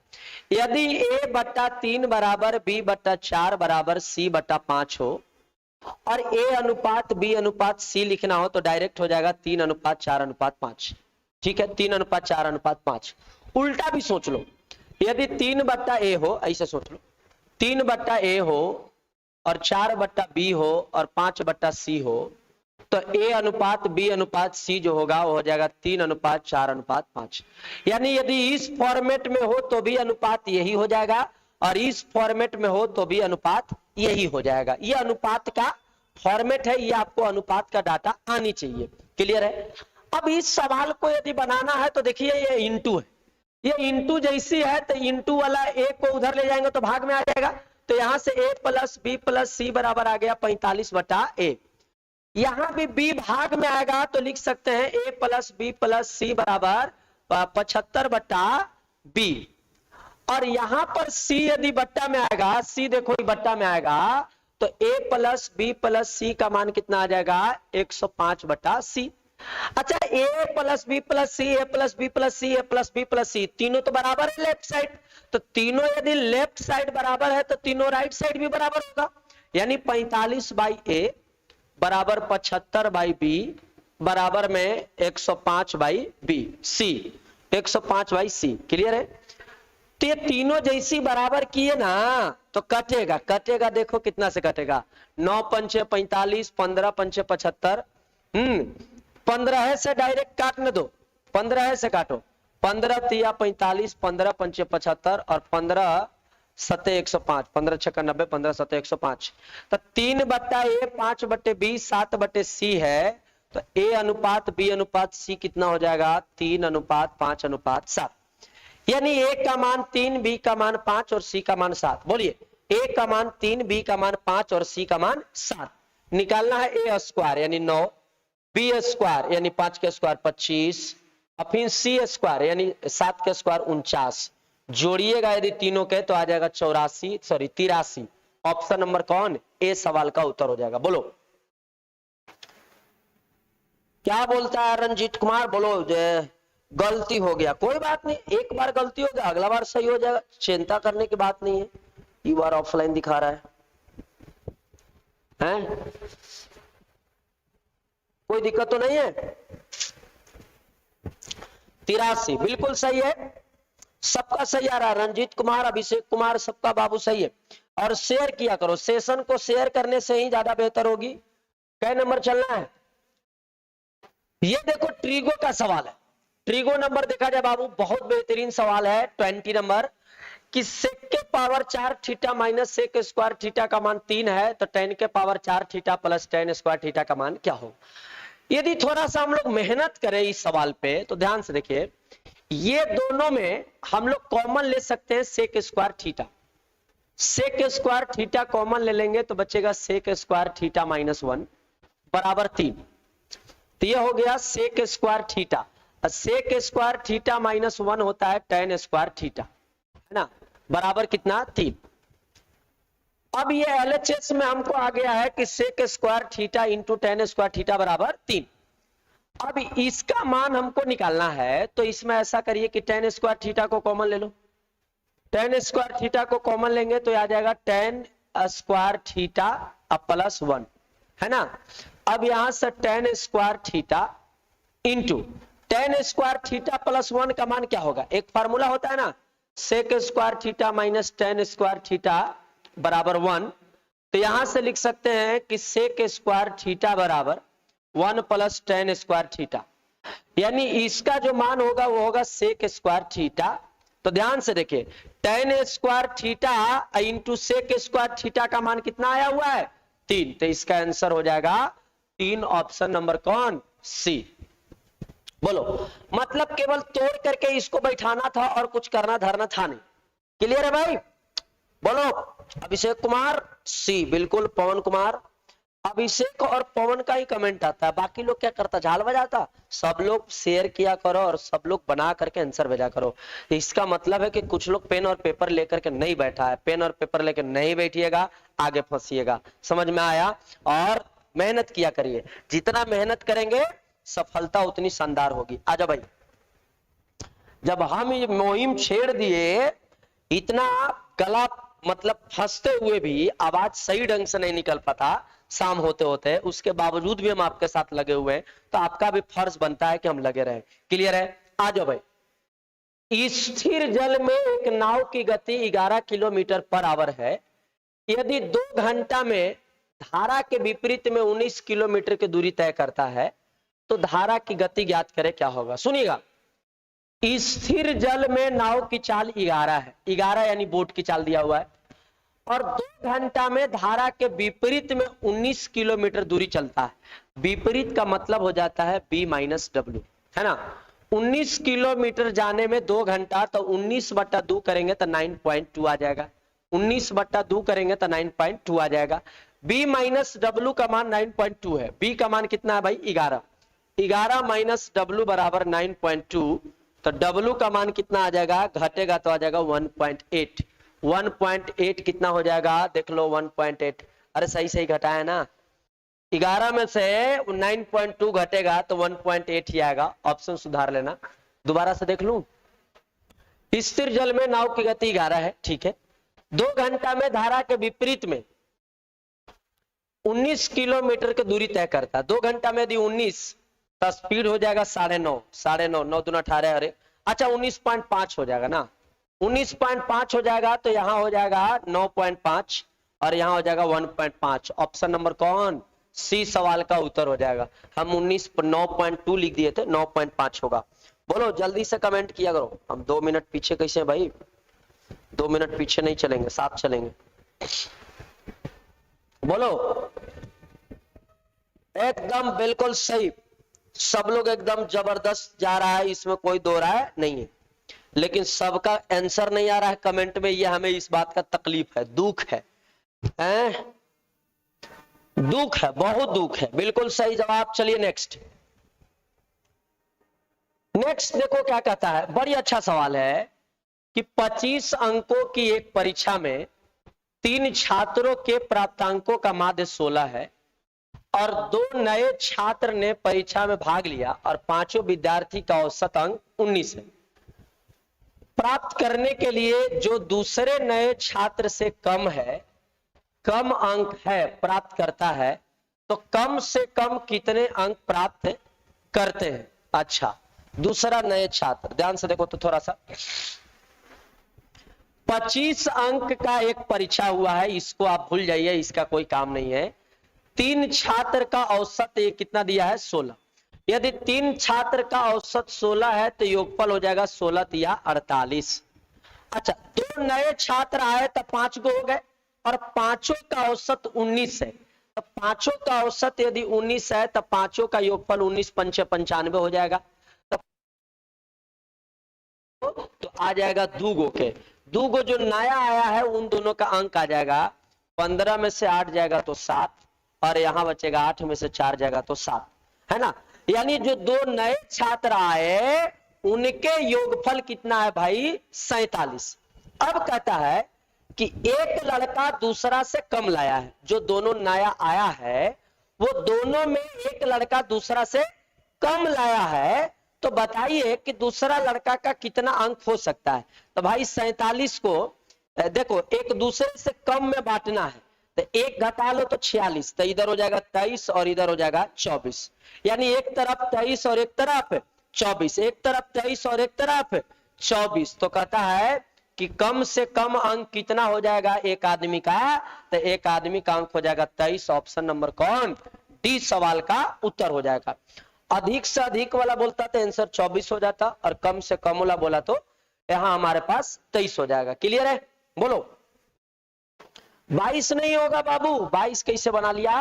यदि A/3 बराबर B/4 बराबर C/5 हो और A/B/C लिखना हो तो डायरेक्ट हो जाएगा 3:4:5। ठीक है, 3:4:5। उल्टा भी सोच लो, यदि 3/A हो, ऐसे सोच लो, 3/A हो और 4/B हो और 5/C हो, तो A/B/C जो होगा वो हो जाएगा 3:4:5। यानी यदि इस फॉर्मेट में हो तो भी अनुपात यही हो जाएगा और इस फॉर्मेट में हो तो भी अनुपात यही हो जाएगा। ये अनुपात का फॉर्मेट है, ये आपको अनुपात का डाटा आनी चाहिए। क्लियर है? अब इस सवाल को यदि बनाना है तो देखिए ये इंटू है, ये इंटू जैसी है तो इंटू वाला ए को उधर ले जाएंगे तो भाग में आ जाएगा। तो यहां से A+B+C बराबर आ गया 45/A। यहां भी B भाग में आएगा तो लिख सकते हैं A+B+C बराबर 75/B। और यहां पर C यदि बट्टा में आएगा, C देखो बट्टा में आएगा तो A+B+C का मान कितना आ जाएगा? 105/C। अच्छा, A+B+C, A+B+C, A+B+C तीनों तो बराबर है लेफ्ट साइड, तो तीनों यदि लेफ्ट साइड बराबर है तो तीनों राइट साइड भी बराबर होगा। यानी 45/A बराबर 75/B बराबर में 105/B, C 105/C। क्लियर है? तो ये तीनों जैसी बराबर किए ना तो कटेगा, कटेगा देखो कितना से कटेगा, 9 पंचे 45, 15 पंचे 75, 15 से डायरेक्ट काटने दो, 15 से काटो, 15 तिया 45, 15 पंचे 75 और 15 सत्ते 105, 15 छक्का 90, 15 सत्ते 105। तो 3/A 5/B 7/C है, तो A/B/C कितना हो जाएगा? 3:5:7। यानी ए का मान 3, बी का मान 5 और सी का मान 7। बोलिए, ए का मान 3, बी का मान 5 और सी का मान 7। निकालना है ए स्क्वायर यानी 9, बी स्क्वायर यानी 5 के स्क्वायर 25, और फिर सी स्क्वायर यानी 7 के स्क्वायर 49। जोड़िएगा यदि तीनों के तो आ जाएगा 83। ऑप्शन नंबर कौन, ए सवाल का उत्तर हो जाएगा। बोलो क्या बोलता है रंजीत कुमार, बोलो गलती हो गया, कोई बात नहीं, एक बार गलती हो गया अगला बार सही हो जाएगा, चिंता करने की बात नहीं है। ये बार ऑफलाइन दिखा रहा है, हैं? कोई दिक्कत तो नहीं है? 83 बिल्कुल सही है, सबका सही आ रहा है। रंजीत कुमार, अभिषेक कुमार, सबका बाबू सही है। और शेयर किया करो, सेशन को शेयर करने से ही ज्यादा बेहतर होगी। कै नंबर चलना है? ये देखो ट्रिगो का सवाल है, ट्रिगो नंबर देखा जाए बाबू, बहुत बेहतरीन सवाल है। 20 नंबर कि sec के power 4 theta minus sec square theta का मान 3 है, तो 10 के power 4 theta plus 10 square theta का मान क्या हो? यदि थोड़ा सा हम लोग मेहनत करें इस सवाल पे तो ध्यान से देखिए, ये दोनों में हम लोग कॉमन ले सकते हैं sec square theta. sec square theta common ले लेंगे तो बचेगा sec स्क्वायर थीटा माइनस 1 बराबर 3। तो ये हो गया sec square theta. sec square theta minus 1 होता है tan स्क्वायर थीटा, है ना, बराबर कितना 3। अब ये LHS में हमको आ गया है कि sec square theta into tan square theta बराबर 3। अब इसका मान हमको निकालना है, तो इसमें ऐसा करिए कि tan स्क्वायर थीटा को कॉमन ले लो। tan स्क्वायर थीटा को कॉमन लेंगे तो आ जाएगा tan स्क्वायर थीटा प्लस 1, है ना। अब यहां से tan square theta into tan square theta plus 1 का मान क्या होगा, एक फार्मूला होता है ना, sec square theta minus tan square theta बराबर 1। तो यहां से लिख सकते हैं कि sec स्क्वायर थीटा बराबर 1 प्लस tan स्क्वायर थीटा, यानी इसका जो मान होगा वो होगा sec स्क्वायर थीटा। तो ध्यान से देखिए, tan square theta into sec square theta का मान कितना आया हुआ है 3। तो इसका आंसर हो जाएगा 3, ऑप्शन नंबर कौन, सी। बोलो, मतलब केवल तोड़ करके इसको बैठाना था और कुछ करना धरना था नहीं। क्लियर है भाई? बोलो, अभिषेक कुमार सी, बिल्कुल। पवन कुमार, अभिषेक और पवन का ही कमेंट आता है, बाकी लोग क्या करता, झाल बजाता। सब लोग शेयर किया करो और सब लोग बना करके आंसर भेजा करो। इसका मतलब है कि कुछ लोग पेन और पेपर लेकर के नहीं बैठा है, पेन और पेपर लेकर नहीं बैठिएगा, आगे फंसिएगा। समझ में आया? और मेहनत किया करिए, जितना मेहनत करेंगे सफलता उतनी शानदार होगी। आजा भाई, जब हम ये मुहिम छेड़ दिए, इतना गला मतलब फंसते हुए भी आवाज सही ढंग से नहीं निकल पाता शाम होते होते, उसके बावजूद भी हम आपके साथ लगे हुए हैं, तो आपका भी फर्ज बनता है कि हम लगे रहें। क्लियर है? आ जाओ भाई। स्थिर जल में एक नाव की गति 11 किलोमीटर पर आवर है। यदि 2 घंटा में धारा के विपरीत में 19 किलोमीटर की दूरी तय करता है, तो धारा की गति ज्ञात करें, क्या होगा? सुनिएगा, स्थिर जल में नाव की चाल 11 है, 11 यानी बोट की चाल दिया हुआ है, और 2 घंटा में धारा के विपरीत में 19 किलोमीटर दूरी चलता है। विपरीत का मतलब हो जाता है b माइनस डब्ल्यू, है ना। 19 किलोमीटर जाने में 2 घंटा, तो 19/2 करेंगे तो 9.2 आ जाएगा। 19/2 करेंगे तो 9.2 आ जाएगा। b माइनस डब्ल्यू का मान 9.2 है, b का मान कितना है भाई 11। 11 माइनस डब्ल्यू बराबर 9.2, तो डब्ल्यू का मान कितना आ जाएगा, घटेगा तो आ जाएगा 1.8। 1.8 कितना हो जाएगा, देख लो 1.8। अरे सही सही घटा है ना, 11 में से 9.2 घटेगा तो 1.8 ही आएगा। ऑप्शन सुधार लेना, दोबारा से देख लूं। स्थिर जल में नाव की गति 11 है, ठीक है। 2 घंटा में धारा के विपरीत में 19 किलोमीटर की दूरी तय करता है। 2 घंटा में यदि 19, तो स्पीड हो जाएगा 9.5, 9.5, 9 दूना 18, अरे अच्छा 19.5 हो जाएगा ना, 19.5 हो जाएगा, तो यहां हो जाएगा 9.5 और यहां हो जाएगा 1.5। ऑप्शन नंबर कौन, सी सवाल का उत्तर हो जाएगा। हम 9.2 लिख दिए थे, 9.5 होगा। बोलो जल्दी से कमेंट किया करो। हम 2 मिनट पीछे कैसे हैं भाई, 2 मिनट पीछे नहीं चलेंगे, साथ चलेंगे। बोलो, एकदम बिल्कुल सही, सब लोग एकदम जबरदस्त जा रहा है, इसमें कोई दो राय नहीं है। लेकिन सबका आंसर नहीं आ रहा है कमेंट में, ये हमें इस बात का तकलीफ है, दुख है, दुख है, बहुत दुख है। बिल्कुल सही जवाब। चलिए नेक्स्ट देखो क्या कहता है, बड़ी अच्छा सवाल है कि 25 अंकों की एक परीक्षा में 3 छात्रों के प्राप्तांकों का माध्य 16 है और 2 नए छात्र ने परीक्षा में भाग लिया और 5 विद्यार्थी का औसत अंक 19 है। प्राप्त करने के लिए जो दूसरे नए छात्र से कम अंक है प्राप्त करता है, तो कम से कम कितने अंक प्राप्त करते हैं। अच्छा, दूसरा नए छात्र, ध्यान से देखो तो थोड़ा सा, 25 अंक का एक परीक्षा हुआ है, इसको आप भूल जाइए, इसका कोई काम नहीं है। 3 छात्र का औसत ये कितना दिया है, 16। यदि 3 छात्र का औसत 16 है तो योगफल हो जाएगा 16 तिया 48। अच्छा, 2 नए छात्र आए तो 5 गो हो गए और 5 का औसत 19 है, तो 5 का औसत यदि 19 है तो 5 का योगफल 19 पंचे 95 हो जाएगा, तो आ जाएगा 2 गो के। 2 गो जो नया आया है उन दोनों का अंक आ जाएगा 15 में से 8 जाएगा तो 7 और यहां बचेगा 8 में से 4 जाएगा तो 7, है ना। यानी जो 2 नए छात्र आए उनके योगफल कितना है भाई, 47। अब कहता है कि एक लड़का दूसरा से कम लाया है, जो दोनों नया आया है वो दोनों में एक लड़का दूसरा से कम लाया है, तो बताइए कि दूसरा लड़का का कितना अंक हो सकता है। तो भाई 47 को देखो एक दूसरे से कम में बांटना है, तो एक घटा लो तो 46, तो इधर हो जाएगा 23 और इधर हो जाएगा 24, यानी एक तरफ 23 और एक तरफ 24, एक तरफ 23 और एक तरफ 24। तो कहता है कि कम से कम अंक कितना हो जाएगा एक आदमी का, तो एक आदमी का अंक हो जाएगा 23। ऑप्शन नंबर कौन, डी सवाल का उत्तर हो जाएगा। अधिक से अधिक वाला बोलता तो आंसर 24 हो जाता और कम से कम वाला बोला तो यहां हमारे पास 23 हो जाएगा। क्लियर है, बोलो। 22 नहीं होगा बाबू, 22 कैसे बना लिया,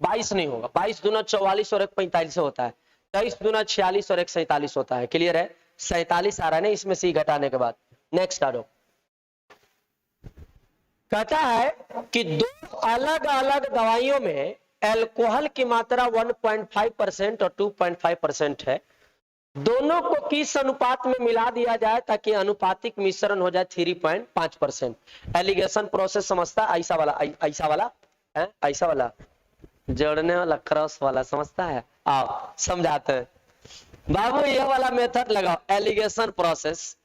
22 नहीं होगा, 22 दूना 44 और 1 45 होता है, 23 दूना 46 और 1 47 होता है। क्लियर है, 47 आ रहा है ना इसमें से घटाने के बाद। नेक्स्ट आ जाओ, कहता है कि 2 अलग अलग दवाइयों में अल्कोहल की मात्रा 1.5% और 2.5% है, दोनों को किस अनुपात में मिला दिया जाए ताकि अनुपातिक मिश्रण हो जाए 3.5%। एलिगेशन प्रोसेस समझता है, ऐसा वाला है, ऐसा वाला जोड़ने वाला क्रॉस वाला समझता है, आओ समझाते हैं बाबू। ये वाला मेथड लगाओ, एलिगेशन प्रोसेस।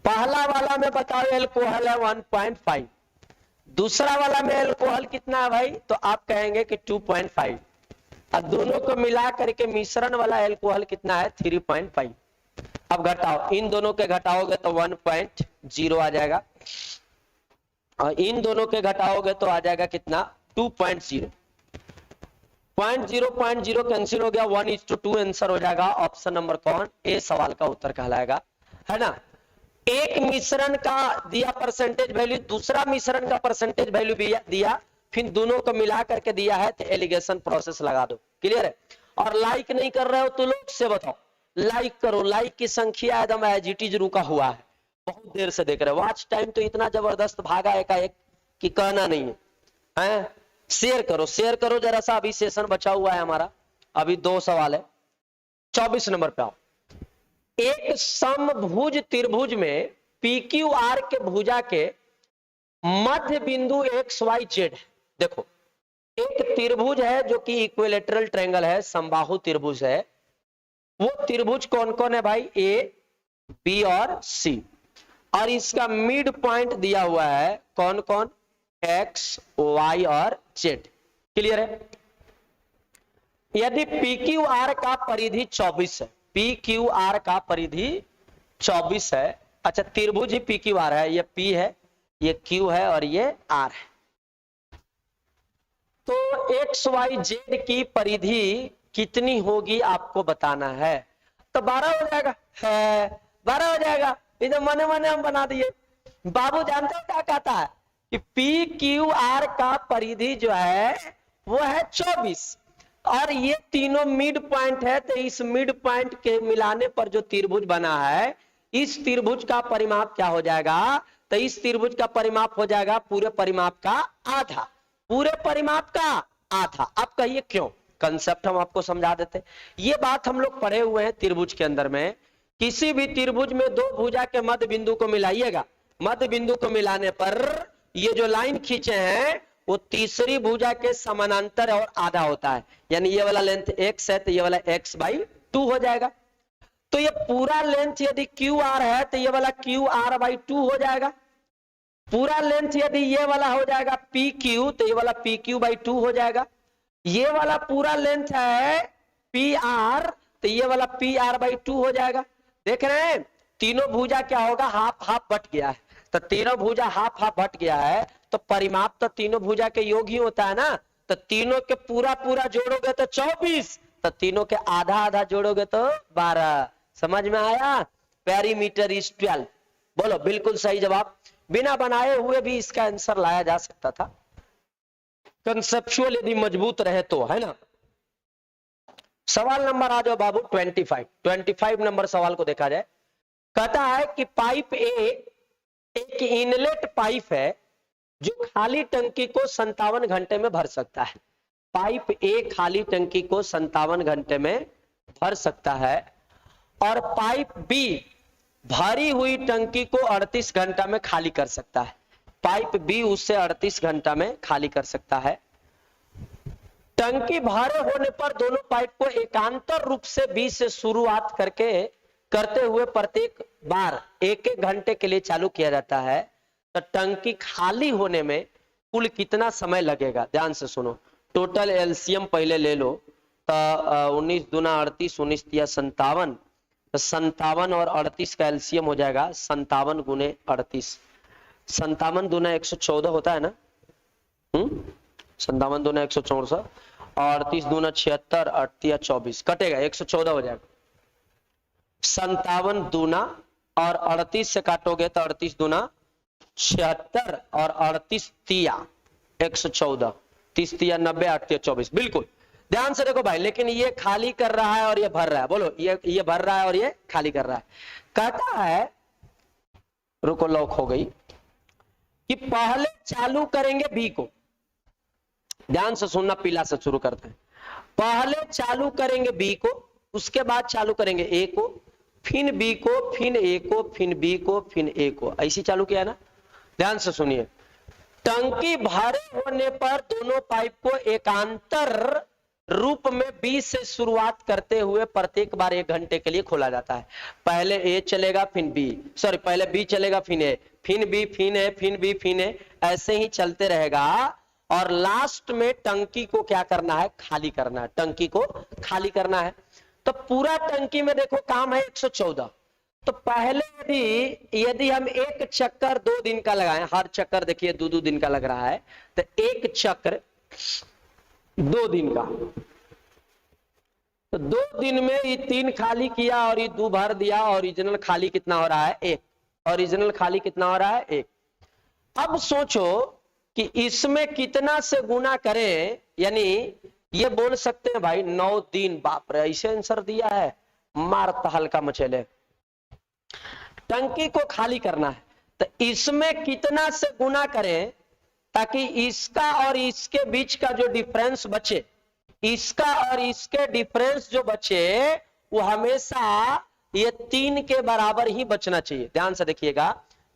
पहला वाला में बताओ एल्कोहल है 1.5, दूसरा वाला में एल्कोहल कितना है भाई, तो आप कहेंगे कि 2.5, अब दोनों को मिला करके मिश्रण वाला एल्कोहल कितना है 3.5। अब घटाओ, इन दोनों के घटाओगे तो 1.0 आ जाएगा और इन दोनों के घटाओगे तो आ जाएगा कितना 2.0। 0.0 कैंसिल हो गया, 1:2 आंसर हो जाएगा। ऑप्शन नंबर कौन, ए सवाल का उत्तर कहलाएगा, है ना। एक मिश्रण का दिया परसेंटेज वैल्यू, दूसरा मिश्रण का परसेंटेज वैल्यू भी दिया, फिर दोनों को मिला करके दिया है, तो एलिगेशन प्रोसेस लगा दो। क्लियर है। और लाइक नहीं कर रहे हो तो लोग से बताओ, लाइक करो, लाइक की संख्या एकदम एज इट इज रुका हुआ है, बहुत देर से देख रहे हो। वॉच टाइम तो इतना जबरदस्त भागा एकाएक कि कहना नहीं है। शेयर करो जरा सा, अभी सेशन बचा हुआ है हमारा, अभी 2 सवाल है। 24 नंबर पे आओ। एक समभुज त्रिभुज में PQR के भुजा के मध्य बिंदु XYZ है। देखो एक त्रिभुज है जो कि इक्विलेटरल ट्रायंगल है, समबाहु त्रिभुज है। वो त्रिभुज कौन कौन है भाई, A, B और C, और इसका मिड पॉइंट दिया हुआ है कौन कौन, X, Y और Z। क्लियर है। यदि PQR का परिधि 24 है, PQR का परिधि 24 है, अच्छा त्रिभुज ही PQR है, ये P है, ये Q है और ये R है, तो XYZ की परिधि कितनी होगी आपको बताना है। तो 12 हो जाएगा, है 12 हो जाएगा, इधर मने मने हम बना दिए। बाबू जानते हो क्या कहता है कि PQR का परिधि जो है वो है 24 और ये तीनों मिड पॉइंट है, तो इस मिड पॉइंट के मिलाने पर जो त्रिभुज बना है इस त्रिभुज का परिमाप क्या हो जाएगा, तो इस त्रिभुज का परिमाप हो जाएगा पूरे परिमाप का आधा, पूरे परिमाप का आधा। अब कहिए क्यों, कंसेप्ट हम आपको समझा देते। ये बात हम लोग पढ़े हुए हैं त्रिभुज के अंदर में, किसी भी त्रिभुज में दो भुजा के मध्य बिंदु को मिलाइएगा, मध्य बिंदु को मिलाने पर ये जो लाइन खींचे हैं वो तीसरी भुजा के समानांतर और आधा होता है, यानी ये वाला लेंथ x है तो ये वाला x/2 हो जाएगा। तो ये पूरा लेंथ यदि QR है तो ये वाला QR/2 हो जाएगा। पूरा लेंथ यदि ये वाला हो जाएगा PQ तो ये वाला PQ/2 हो जाएगा। ये वाला पूरा लेंथ है PR तो ये वाला PR/2 हो जाएगा। देख रहे हैं तीनों भुजा क्या होगा, हाफ हाफ बट गया है, तो तीनों भुजा हाफ हाफ बट गया है तो परिमाप तो तीनों भुजा के योग ही होता है ना, तो तीनों के पूरा पूरा जोड़ोगे तो 24, तो तीनों के आधा आधा जोड़ोगे तो 12। समझ में आया, पेरीमीटर इज 12। बोलो बिल्कुल सही जवाब, बिना बनाए हुए भी इसका आंसर लाया जा सकता था, कंसेप्चुअल यदि मजबूत रहे तो, है ना। सवाल नंबर आ जाओ बाबू 25 नंबर सवाल को देखा जाए। कहता है कि पाइप ए एक इनलेट पाइप है जो खाली टंकी को 57 घंटे में भर सकता है। पाइप ए खाली टंकी को 57 घंटे में भर सकता है और पाइप बी भरी हुई टंकी को 38 घंटा में खाली कर सकता है। पाइप बी उससे 38 घंटा में खाली कर सकता है। टंकी भरे होने पर दोनों पाइप को एकांतर रूप से बी से शुरुआत करते हुए प्रत्येक बार एक एक घंटे के लिए चालू किया जाता है, तो टंकी खाली होने में कुल कितना समय लगेगा। ध्यान से सुनो, टोटल एलसीएम पहले ले लो, तो 19 दूना 38, 19 तिया 57, तो 57 और 38 का एलसीएम हो जाएगा 57 गुने 38, 57 दूना 114 होता है ना, 57 दूना 164 और 38 दूना 76, 8 तिया 24, कटेगा 114 हो जाएगा। 57 दूना और 38 से काटोगे तो 38 दूना 76 और 38 तिया 114, 30 तिया 90, 8 तिया 24। बिल्कुल ध्यान से देखो भाई, लेकिन ये खाली कर रहा है और ये भर रहा है। बोलो ये भर रहा है और ये खाली कर रहा है। कहता है, रुको लॉक हो गई, कि पहले चालू करेंगे बी को। ध्यान से सुनना, पीला से शुरू करते हैं। पहले चालू करेंगे बी को, उसके बाद चालू करेंगे ए को, फिर बी को, फिर ए को, फिर बी को, फिर ए को, ऐसी चालू किया ना। ध्यान से सुनिए, टंकी भरे होने पर दोनों पाइप को एकांतर रूप में बी से शुरुआत करते हुए प्रत्येक बार 1 घंटे के लिए खोला जाता है। पहले ए चलेगा फिर बी, सॉरी पहले बी चलेगा फिर ए, फिर बी फिर ए, फिर बी फिर ए, ऐसे ही चलते रहेगा और लास्ट में टंकी को क्या करना है, खाली करना है। टंकी को खाली करना है। तो पूरा टंकी में देखो काम है 114। तो पहले यदि हम एक चक्कर 2 दिन का लगाएं, हर चक्कर देखिए 2-2 दिन का लग रहा है, तो एक चक्र 2 दिन का, तो 2 दिन में ये 3 खाली किया और ये 2 भर दिया। ओरिजिनल खाली कितना हो रहा है, 1। ओरिजिनल खाली कितना हो रहा है, 1। अब सोचो कि इसमें कितना से गुना करें, यानी ये बोल सकते हैं भाई 9 दिन। बाप रे, ऐसे आंसर दिया है, मारता हल्का मचेले। टंकी को खाली करना है, तो इसमें कितना से गुना करें ताकि इसका और इसके बीच का जो डिफरेंस बचे, इसका और इसके डिफरेंस जो बचे वो हमेशा ये 3 के बराबर ही बचना चाहिए। ध्यान से देखिएगा,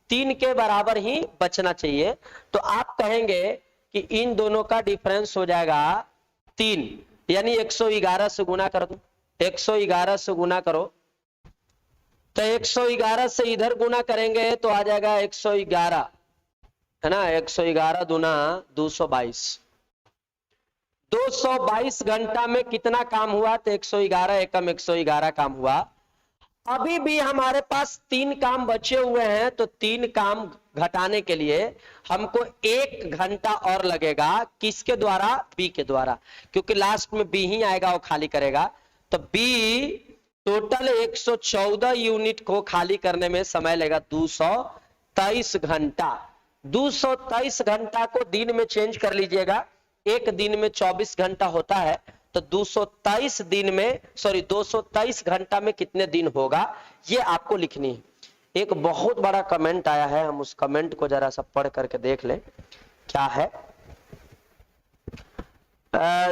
3 के बराबर ही बचना चाहिए। तो आप कहेंगे कि इन दोनों का डिफरेंस हो जाएगा 3, यानी 111 से गुना कर दो। 111 से गुना करो, तो 111 से इधर गुना करेंगे तो आ जाएगा 111, है ना। 111 दूना 222, 222 घंटा में कितना काम हुआ, तो 111 एकम 111 काम हुआ। अभी भी हमारे पास 3 काम बचे हुए हैं, तो 3 काम घटाने के लिए हमको 1 घंटा और लगेगा। किसके द्वारा, बी के द्वारा, क्योंकि लास्ट में बी ही आएगा, वो खाली करेगा। तो बी टोटल 114 यूनिट को खाली करने में समय लगेगा 223 घंटा। 223 घंटा को दिन में चेंज कर लीजिएगा, एक दिन में 24 घंटा होता है, तो 223 दिन में, सॉरी 223 घंटा में कितने दिन होगा, ये आपको लिखनी है। एक बहुत बड़ा कमेंट आया है, हम उस कमेंट को जरा सा पढ़ करके देख लें क्या है।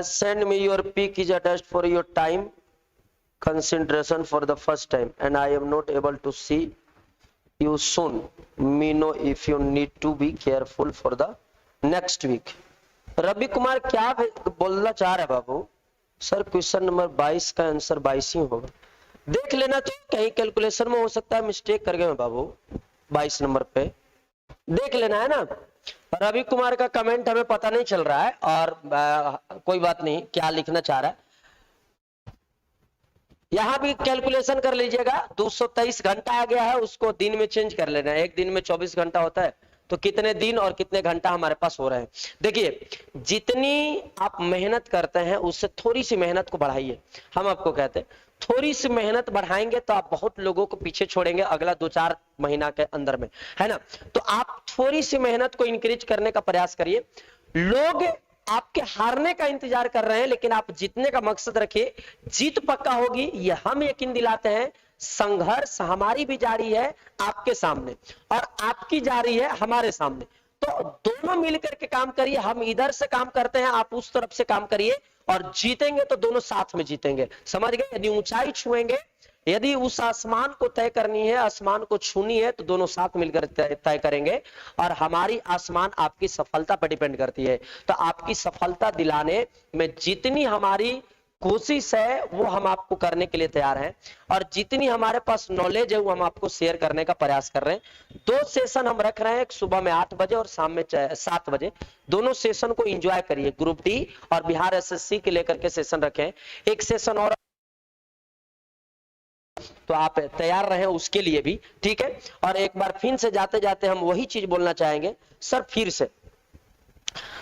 Send me your pic is attached for your time consideration for the first time and I am not able to see you soon. Me know if you need to be careful for the next week. Ravi Kumar क्या बोलना चाह रहे बाबू? Sir question number 22 का answer 22 ही होगा, देख लेना। तो कहीं कैलकुलेशन में हो सकता है मिस्टेक कर गए मैं बाबू, 22 नंबर पे देख लेना है ना। रवि कुमार का कमेंट हमें पता नहीं चल रहा है और कोई बात नहीं, क्या लिखना चाह रहा है यहां भी कैलकुलेशन कर लीजिएगा। 223 घंटा आ गया है, उसको दिन में चेंज कर लेना है। एक दिन में 24 घंटा होता है, तो कितने दिन और कितने घंटा हमारे पास हो रहे हैं। देखिए जितनी आप मेहनत करते हैं उससे थोड़ी सी मेहनत को बढ़ाइए। हम आपको कहते हैं थोड़ी सी मेहनत बढ़ाएंगे तो आप बहुत लोगों को पीछे छोड़ेंगे अगला 2-4 महीना के अंदर में, है ना। तो आप थोड़ी सी मेहनत को इंक्रीज करने का प्रयास करिए। लोग आपके हारने का इंतजार कर रहे हैं, लेकिन आप जीतने का मकसद रखिए, जीत पक्का होगी, ये हम यकीन दिलाते हैं। संघर्ष हमारी भी जारी है आपके सामने और आपकी जारी है हमारे सामने, तो दोनों मिलकर के काम करिए। हम इधर से काम करते हैं, आप उस तरफ से काम करिए और जीतेंगे तो दोनों साथ में जीतेंगे, समझ गए। यदि ऊंचाई छुएंगे, यदि उस आसमान को तय करनी है, आसमान को छूनी है, तो दोनों साथ मिलकर तय करेंगे और हमारी आसमान आपकी सफलता पर डिपेंड करती है। तो आपकी सफलता दिलाने में जितनी हमारी कोशिश है वो हम आपको करने के लिए तैयार हैं और जितनी हमारे पास नॉलेज है वो हम आपको शेयर करने का प्रयास कर रहे हैं। 2 सेशन हम रख रहे हैं, एक सुबह में 8 बजे और शाम में 7 बजे। दोनों सेशन को एंजॉय करिए। ग्रुप डी और बिहार एसएससी के लेकर के सेशन रखें, एक सेशन और, तो आप तैयार रहें उसके लिए भी, ठीक है। और एक बार फिर से जाते जाते हम वही चीज बोलना चाहेंगे, सर फिर से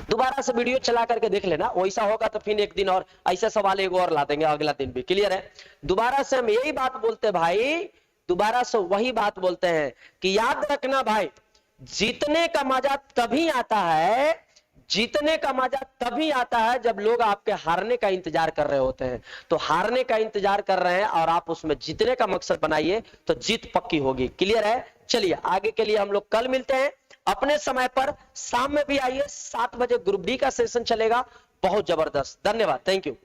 दोबारा से वीडियो चला करके देख लेना, वैसा होगा तो फिर एक दिन और ऐसा सवाल एक और ला देंगे अगला दिन भी, क्लियर है। दोबारा से हम यही बात बोलते हैं भाई, दोबारा से वही बात बोलते हैं कि याद रखना भाई, जीतने का मजा तभी आता है, जीतने का मजा तभी आता है जब लोग आपके हारने का इंतजार कर रहे होते हैं। तो हारने का इंतजार कर रहे हैं और आप उसमें जीतने का मकसद बनाइए तो जीत पक्की होगी, क्लियर है। चलिए आगे के लिए हम लोग कल मिलते हैं अपने समय पर, शाम में भी आइए 7 बजे ग्रुप डी का सेशन चलेगा, बहुत जबरदस्त। धन्यवाद, थैंक यू।